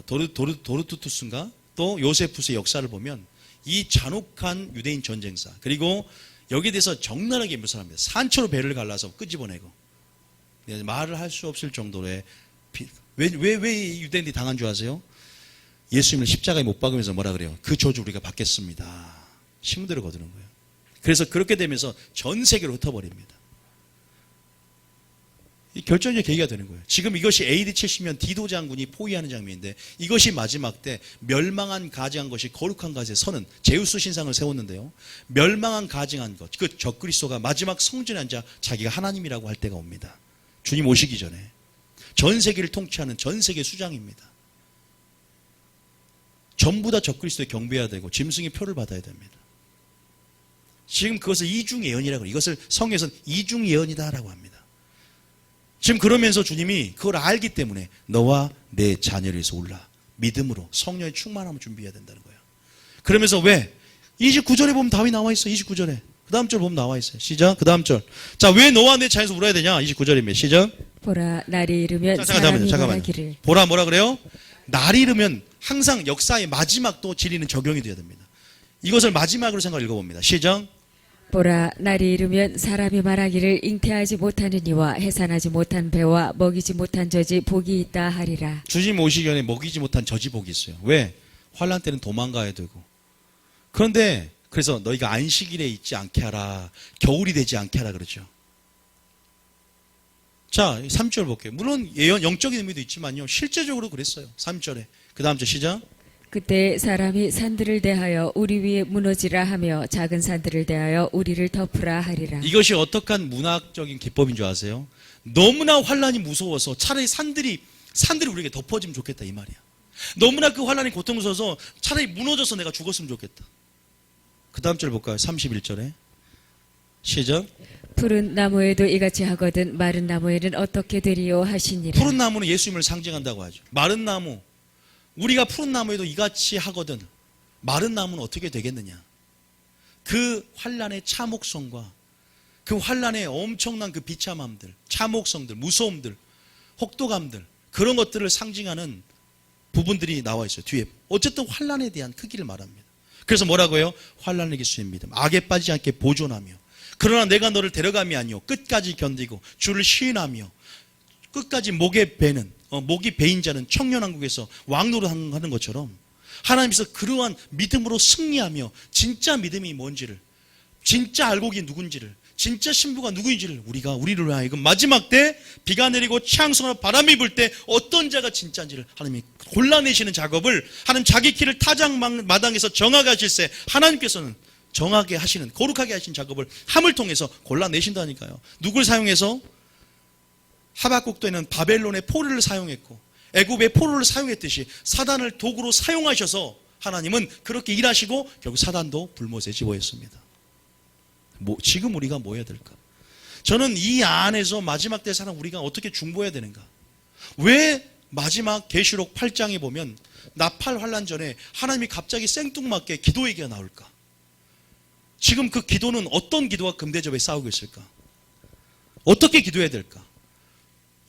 도르투투스인가 또 요세푸스의 역사를 보면 이 잔혹한 유대인 전쟁사, 그리고 여기에 대해서 적나라하게 묘사합니다. 산채로 배를 갈라서 끄집어내고, 말을 할 수 없을 정도의 왜 유대인들이 당한 줄 아세요? 예수님을 십자가에 못 박으면서 뭐라 그래요? 그 저주 우리가 받겠습니다. 신문대로 거두는 거예요. 그래서 그렇게 되면서 전 세계로 흩어버립니다. 이 결정적 계기가 되는 거예요. 지금 이것이 AD 70년 디도 장군이 포위하는 장면인데, 이것이 마지막 때 멸망한 가증한 것이 거룩한 것에 서는 제우스 신상을 세웠는데요. 멸망한 가증한 것, 그 적그리스도가 마지막 성전의 앉아 자기가 하나님이라고 할 때가 옵니다. 주님 오시기 전에. 전 세계를 통치하는 전 세계 수장입니다. 전부 다 적그리스도에 경배해야 되고 짐승의 표를 받아야 됩니다. 지금 그것을 이중예언이라고 해요. 이것을 성경에서는 이중예언이다라고 합니다. 지금 그러면서 주님이 그걸 알기 때문에 너와 내 자녀를 위해서 올라 믿음으로 성령의 충만함을 준비해야 된다는 거예요. 그러면서 왜? 29절에 보면 답이 나와 있어. 29절에. 그 다음 절 보면 나와 있어요. 시작. 그 다음 절. 자, 왜 너와 내 자녀에서 울어야 되냐? 29절입니다. 시작. 보라 날이 이르면 잠깐만요. 사람이 말하기를. 보라 뭐라 그래요? 날이 이르면 항상 역사의 마지막도 진리는 적용이 되어야 됩니다. 이것을 마지막으로 생각을 읽어봅니다. 시작. 보라 날이 이르면 사람이 말하기를 잉태하지 못하는 이와 해산하지 못한 배와 먹이지 못한 젖이 복이 있다 하리라. 주님 오시기 전에 먹이지 못한 젖이 복이 있어요. 왜? 환난 때는 도망가야 되고. 그런데 그래서 너희가 안식일에 있지 않게 하라. 겨울이 되지 않게 하라 그러죠. 자, 3절 볼게요. 물론 예언 영적인 의미도 있지만요. 실제적으로 그랬어요. 3절에. 그 다음 절 시작. 그때 사람이 산들을 대하여 우리 위에 무너지라 하며 작은 산들을 대하여 우리를 덮으라 하리라. 이것이 어떠한 문학적인 기법인 줄 아세요? 너무나 환난이 무서워서 차라리 산들이 우리에게 덮어지면 좋겠다 이 말이야. 너무나 그 환난이 고통스러워서 차라리 무너져서 내가 죽었으면 좋겠다. 그 다음 절 볼까요? 31절에 시작. 푸른 나무에도 이같이 하거든 마른 나무에는 어떻게 되리요 하시니라. 푸른 나무는 예수님을 상징한다고 하죠. 마른 나무, 우리가 푸른 나무에도 이같이 하거든 마른 나무는 어떻게 되겠느냐. 그 환난의 참혹성과 그 환난의 엄청난 그 비참함들, 참혹성들, 무서움들, 혹독함들, 그런 것들을 상징하는 부분들이 나와 있어요. 뒤에 어쨌든 환난에 대한 크기를 말합니다. 그래서 뭐라고요? 환난을 이길 수 있는 믿음, 악에 빠지지 않게 보존하며, 그러나 내가 너를 데려감이 아니요 끝까지 견디고 주를 시인하며 끝까지 목에 베는 목이 베인 자는 청년왕국에서 왕노릇하는 것처럼 하나님께서 그러한 믿음으로 승리하며 진짜 믿음이 뭔지를, 진짜 알곡이 누군지를, 진짜 신부가 누구인지를 우리를 하여금 마지막 때 비가 내리고 창성으로 바람이 불 때 어떤 자가 진짜인지를 하나님이 골라내시는 작업을 하나님 자기 길을 타작마당에서 정하게 하실세 하나님께서는 정하게 하시는, 거룩하게 하신 작업을 함을 통해서 골라내신다니까요. 누굴 사용해서? 하박국 때는 바벨론의 포로를 사용했고 애굽의 포로를 사용했듯이 사단을 도구로 사용하셔서 하나님은 그렇게 일하시고 결국 사단도 불못에 집어했습니다. 지금 우리가 뭐 해야 될까? 저는 이 안에서 마지막 때 사람 우리가 어떻게 중보해야 되는가? 왜 마지막 계시록 8장에 보면 나팔 환란 전에 하나님이 갑자기 생뚱맞게 기도 얘기가 나올까? 지금 그 기도는 어떤 기도가 금대접에 싸우고 있을까? 어떻게 기도해야 될까?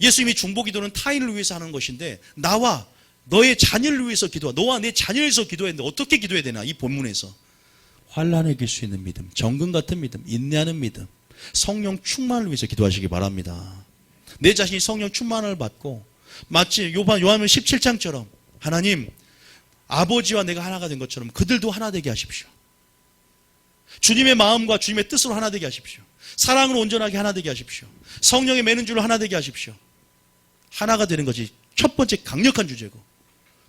예수님이 중보기도는 타인을 위해서 하는 것인데 나와 너의 자녀를 위해서 기도하, 너와 내 자녀를 위해서 기도해야 되는데 어떻게 기도해야 되나? 이 본문에서 환난을 이길 수 있는 믿음, 정금 같은 믿음, 인내하는 믿음, 성령 충만을 위해서 기도하시기 바랍니다. 내 자신이 성령 충만을 받고 마치 요한복음 17장처럼 하나님 아버지와 내가 하나가 된 것처럼 그들도 하나 되게 하십시오. 주님의 마음과 주님의 뜻으로 하나 되게 하십시오. 사랑으로 온전하게 하나 되게 하십시오. 성령의 매는 줄로 하나 되게 하십시오. 하나가 되는 것이 첫 번째 강력한 주제고,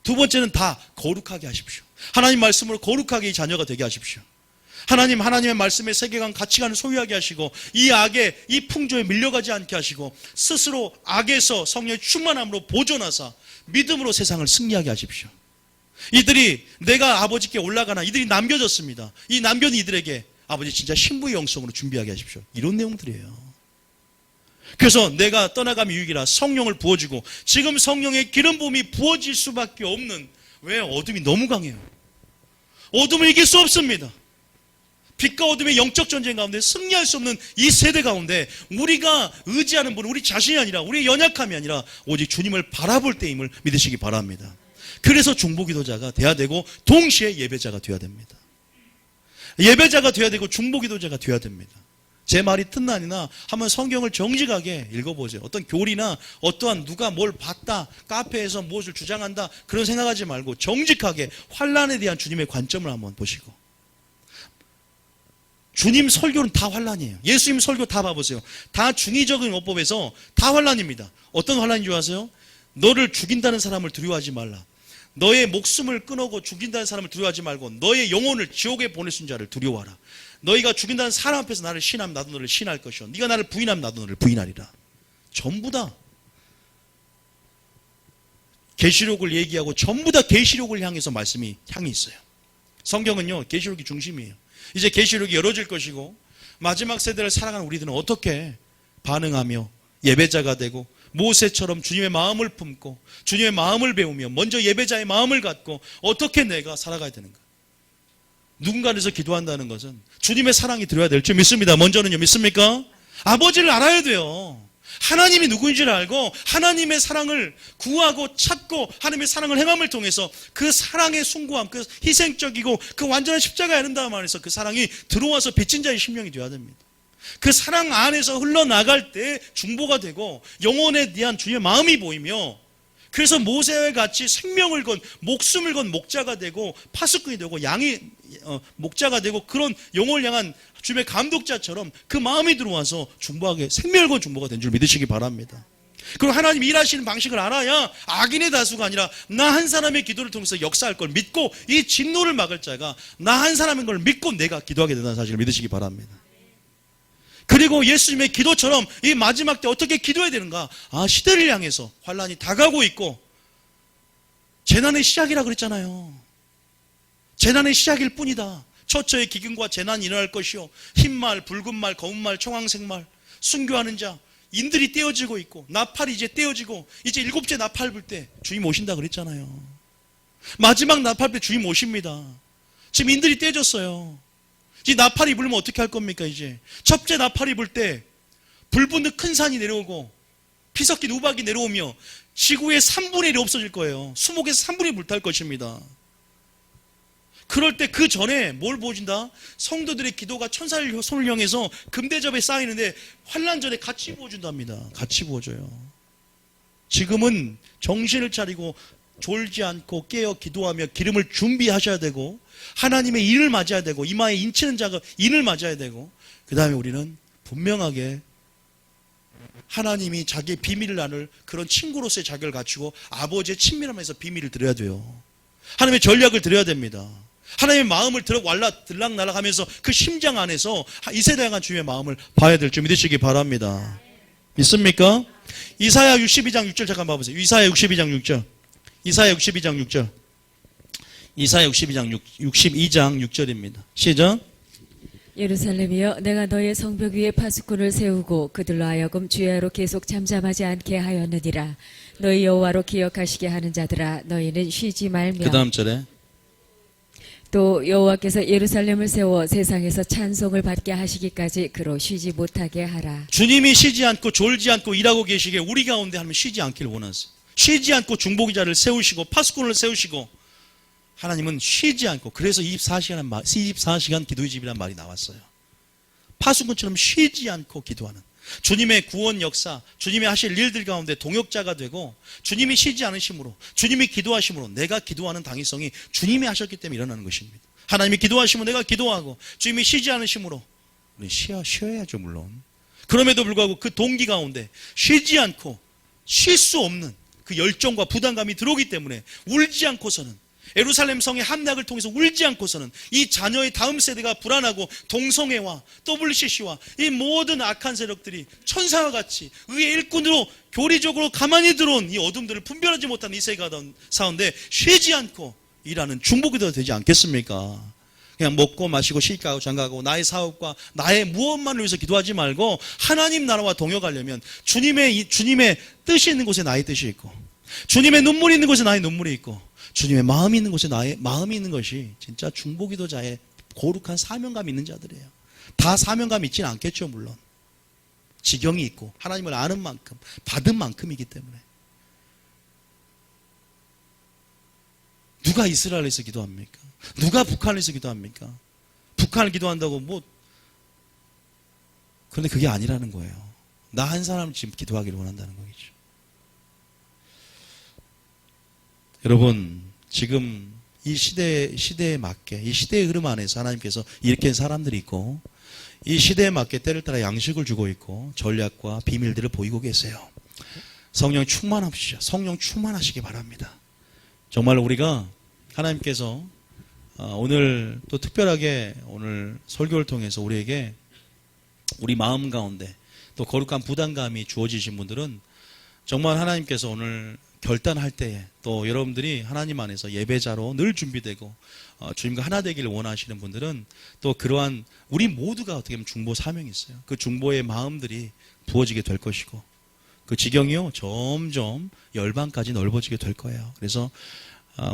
두 번째는 다 거룩하게 하십시오. 하나님 말씀으로 거룩하게 이 자녀가 되게 하십시오. 하나님의 말씀의 세계관, 가치관을 소유하게 하시고 이 악에, 이 풍조에 밀려가지 않게 하시고 스스로 악에서 성령의 충만함으로 보존하사 믿음으로 세상을 승리하게 하십시오. 이들이 내가 아버지께 올라가나 이들이 남겨졌습니다. 이 남겨진 이들에게 아버지 진짜 신부의 영성으로 준비하게 하십시오. 이런 내용들이에요. 그래서 내가 떠나감이 유익이라 성령을 부어주고, 지금 성령의 기름 부음이 부어질 수밖에 없는, 왜? 어둠이 너무 강해요. 어둠을 이길 수 없습니다. 빛과 어둠의 영적 전쟁 가운데 승리할 수 없는 이 세대 가운데 우리가 의지하는 분은 우리 자신이 아니라 우리의 연약함이 아니라 오직 주님을 바라볼 때임을 믿으시기 바랍니다. 그래서 중보기도자가 돼야 되고 동시에 예배자가 돼야 됩니다. 예배자가 돼야 되고 중보기도자가 돼야 됩니다. 제 말이 튼나니나 한번 성경을 정직하게 읽어보세요. 어떤 교리나 어떠한 누가 뭘 봤다, 카페에서 무엇을 주장한다 그런 생각하지 말고 정직하게 환난에 대한 주님의 관점을 한번 보시고, 주님 설교는 다 환난이에요. 예수님 설교 다 봐보세요. 다 중의적인 어법에서 다 환난입니다. 어떤 환난인 줄 아세요? 너를 죽인다는 사람을 두려워하지 말라. 너의 목숨을 끊어고 죽인다는 사람을 두려워하지 말고 너의 영혼을 지옥에 보낼 수 있는 자를 두려워하라. 너희가 죽인다는 사람 앞에서 나를 신하면 나도 너를 신할 것이요 네가 나를 부인하면 나도 너를 부인하리라. 전부 다 계시록을 얘기하고 전부 다 계시록을 향해서 말씀이 향이 있어요. 성경은요, 계시록이 중심이에요. 이제 계시록이 열어질 것이고 마지막 세대를 살아가는 우리들은 어떻게 반응하며 예배자가 되고 모세처럼 주님의 마음을 품고 주님의 마음을 배우며 먼저 예배자의 마음을 갖고 어떻게 내가 살아가야 되는가. 누군가에서 기도한다는 것은 주님의 사랑이 들어야 될 줄 믿습니다. 먼저는요, 믿습니까? 아버지를 알아야 돼요. 하나님이 누구인지를 알고 하나님의 사랑을 구하고 찾고 하나님의 사랑을 행함을 통해서 그 사랑의 숭고함, 그 희생적이고 그 완전한 십자가에 이른다는 말에서 그 사랑이 들어와서 빚진 자의 심령이 되어야 됩니다. 그 사랑 안에서 흘러나갈 때 중보가 되고 영혼에 대한 주님의 마음이 보이며 그래서 모세와 같이 생명을 건 목숨을 건 목자가 되고 파수꾼이 되고 양이 목자가 되고 그런 영혼을 향한 주님의 감독자처럼 그 마음이 들어와서 중보하게 생명을 건 중보가 된 줄 믿으시기 바랍니다. 그리고 하나님 일하시는 방식을 알아야 악인의 다수가 아니라 나 한 사람의 기도를 통해서 역사할 걸 믿고 이 진노를 막을 자가 나 한 사람인 걸 믿고 내가 기도하게 된다는 사실을 믿으시기 바랍니다. 그리고 예수님의 기도처럼 이 마지막 때 어떻게 기도해야 되는가? 시대를 향해서 환란이 다가오고 있고 재난의 시작이라 그랬잖아요. 재난의 시작일 뿐이다. 처처의 기근과 재난이 일어날 것이요 흰말, 붉은말, 검은말, 청황색말 순교하는 자 인들이 떼어지고 있고 나팔이 이제 떼어지고 이제 7째 나팔 불 때 주님 오신다 그랬잖아요. 마지막 나팔 때 주님 오십니다. 지금 인들이 떼어졌어요. 이 나팔이 불면 어떻게 할 겁니까? 이제 첫째 나팔이 불 때 불 붙는 큰 산이 내려오고 피 섞인 우박이 내려오며 지구의 3분의 1이 없어질 거예요. 수목에서 3분의 1이 불탈 것입니다. 그럴 때 그 전에 뭘 보여준다? 성도들의 기도가 천사의 손을 향해서 금대접에 쌓이는데 환난 전에 같이 부어준답니다. 같이 부어줘요. 지금은 정신을 차리고 졸지 않고 깨어 기도하며 기름을 준비하셔야 되고 하나님의 인을 맞아야 되고 이마에 인치는 자가 인을 맞아야 되고 그 다음에 우리는 분명하게 하나님이 자기의 비밀을 나눌 그런 친구로서의 자격을 갖추고 아버지의 친밀함에서 비밀을 드려야 돼요. 하나님의 전략을 드려야 됩니다. 하나님의 마음을 들락날락 하면서 그 심장 안에서 이 세대에 향한 주님의 마음을 봐야 될 줄 믿으시기 바랍니다. 믿습니까? 이사야 62장 6절 잠깐 봐보세요. 이사야 62장 6절. 이사야 62장 6절. 이사야 62장 6절입니다. 시작. 예루살렘이여 내가 너의 성벽 위에 파수꾼을 세우고 그들로 하여금 주야로 계속 잠잠하지 않게 하였느니라. 너희 여호와로 기억하시게 하는 자들아 너희는 쉬지 말며 그 다음 절에 또 여호와께서 예루살렘을 세워 세상에서 찬송을 받게 하시기까지 그로 쉬지 못하게 하라. 주님이 쉬지 않고 졸지 않고 일하고 계시게 우리 가운데 하나님 쉬지 않기를 원하세요. 쉬지 않고 중보기자를 세우시고 파수꾼을 세우시고 하나님은 쉬지 않고 그래서 24시간 기도의 집이라는 말이 나왔어요. 파수꾼처럼 쉬지 않고 기도하는 주님의 구원 역사, 주님이 하실 일들 가운데 동역자가 되고 주님이 쉬지 않으심으로 주님이 기도하심으로 내가 기도하는 당위성이 주님이 하셨기 때문에 일어나는 것입니다. 하나님이 기도하시면 내가 기도하고 주님이 쉬지 않으심으로 우리 쉬어야죠 물론. 그럼에도 불구하고 그 동기 가운데 쉬지 않고 쉴 수 없는 그 열정과 부담감이 들어오기 때문에 울지 않고서는 예루살렘 성의 함락을 통해서 울지 않고서는 이 자녀의 다음 세대가 불안하고 동성애와 WCC와 이 모든 악한 세력들이 천사와 같이 의의 일꾼으로 교리적으로 가만히 들어온 이 어둠들을 분별하지 못한 이 세계 가운데 쉬지 않고 일하는 중보기도가 되지 않겠습니까? 그냥 먹고 마시고 쉴까고 장가가고 나의 사업과 나의 무엇만을 위해서 기도하지 말고 하나님 나라와 동역하려면 주님의 뜻이 있는 곳에 나의 뜻이 있고 주님의 눈물이 있는 곳에 나의 눈물이 있고 주님의 마음이 있는 곳에 나의 마음이 있는 것이 진짜 중보기도자의 거룩한 사명감이 있는 자들이에요. 다 사명감이 있지는 않겠죠 물론. 지경이 있고 하나님을 아는 만큼 받은 만큼이기 때문에. 누가 이스라엘에서 기도합니까? 누가 북한에서 기도합니까? 북한을 기도한다고 그런데 그게 아니라는 거예요. 나 한 사람 지금 기도하기를 원한다는 거겠죠. 여러분 지금 이 시대에 맞게 이 시대의 흐름 안에서 하나님께서 일으킨 사람들이 있고 이 시대에 맞게 때를 따라 양식을 주고 있고 전략과 비밀들을 보이고 계세요. 성령 충만하시죠. 성령 충만하시기 바랍니다. 정말 우리가 하나님께서 오늘 또 특별하게 오늘 설교를 통해서 우리에게 우리 마음 가운데 또 거룩한 부담감이 주어지신 분들은 정말 하나님께서 오늘 결단할 때에 또 여러분들이 하나님 안에서 예배자로 늘 준비되고 주님과 하나 되기를 원하시는 분들은 또 그러한 우리 모두가 어떻게 보면 중보 사명이 있어요. 그 중보의 마음들이 부어지게 될 것이고 그 지경이요 점점 열방까지 넓어지게 될 거예요. 그래서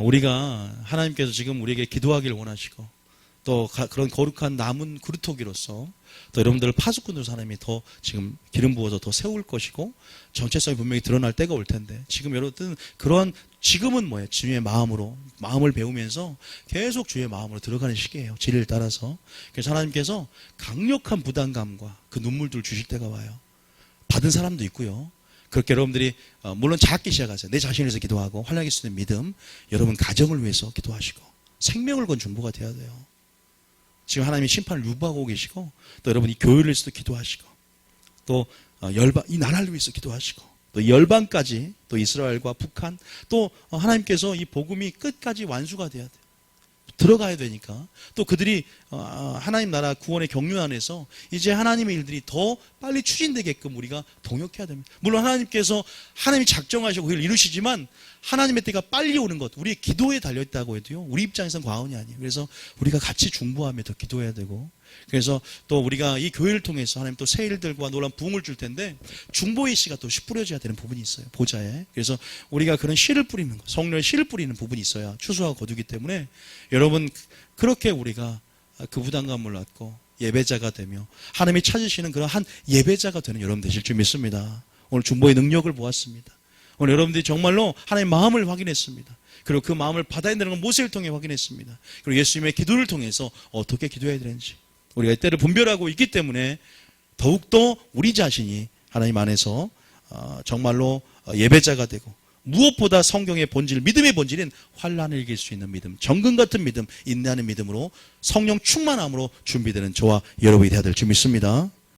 우리가 하나님께서 지금 우리에게 기도하기를 원하시고 또 그런 거룩한 남은 그루터기로서 또 여러분들을 파수꾼으로 하나님이 더 지금 기름 부어서 더 세울 것이고 정체성이 분명히 드러날 때가 올 텐데 지금 여러분 그런 지금은 뭐예요? 주님의 마음으로 마음을 배우면서 계속 주의 마음으로 들어가는 시기예요. 진리를 따라서. 그래서 하나님께서 강력한 부담감과 그 눈물들을 주실 때가 와요. 받은 사람도 있고요. 그렇게 여러분들이 물론 작게 시작하세요. 내 자신을 위해서 기도하고 활약할 수 있는 믿음, 여러분 가정을 위해서 기도하시고 생명을 건 중보가 돼야 돼요. 지금 하나님이 심판을 유보하고 계시고 또 여러분이 교회를 위해서도 기도하시고 또 열방 이 나라를 위해서 기도하시고 또 열방까지 또 이스라엘과 북한 또 하나님께서 이 복음이 끝까지 완수가 돼야 돼요. 들어가야 되니까 또 그들이 하나님 나라 구원의 경륜 안에서 이제 하나님의 일들이 더 빨리 추진되게끔 우리가 동역해야 됩니다. 물론 하나님께서 하나님이 작정하시고 그걸 이루시지만 하나님의 때가 빨리 오는 것 우리의 기도에 달려있다고 해도요 우리 입장에서는 과언이 아니에요. 그래서 우리가 같이 중보하며 더 기도해야 되고 그래서 또 우리가 이 교회를 통해서 하나님 또 새 일들과 놀라운 부흥을 줄 텐데 중보의 씨가 또 뿌려져야 되는 부분이 있어요. 보좌에. 그래서 우리가 그런 씨를 뿌리는 것, 성령의 씨를 뿌리는 부분이 있어야 추수가 거두기 때문에 여러분 그렇게 우리가 그 부담감을 갖고 예배자가 되며 하나님이 찾으시는 그런 한 예배자가 되는 여러분 되실 줄 믿습니다. 오늘 중보의 능력을 보았습니다. 오늘 여러분들이 정말로 하나님의 마음을 확인했습니다. 그리고 그 마음을 받아야 되는 건 모세를 통해 확인했습니다. 그리고 예수님의 기도를 통해서 어떻게 기도해야 되는지 우리가 때를 분별하고 있기 때문에 더욱더 우리 자신이 하나님 안에서 정말로 예배자가 되고 무엇보다 성경의 본질, 믿음의 본질은 환난을 이길 수 있는 믿음, 정금 같은 믿음, 인내하는 믿음으로 성령 충만함으로 준비되는 저와 여러분이 되어야 될 줄 믿습니다.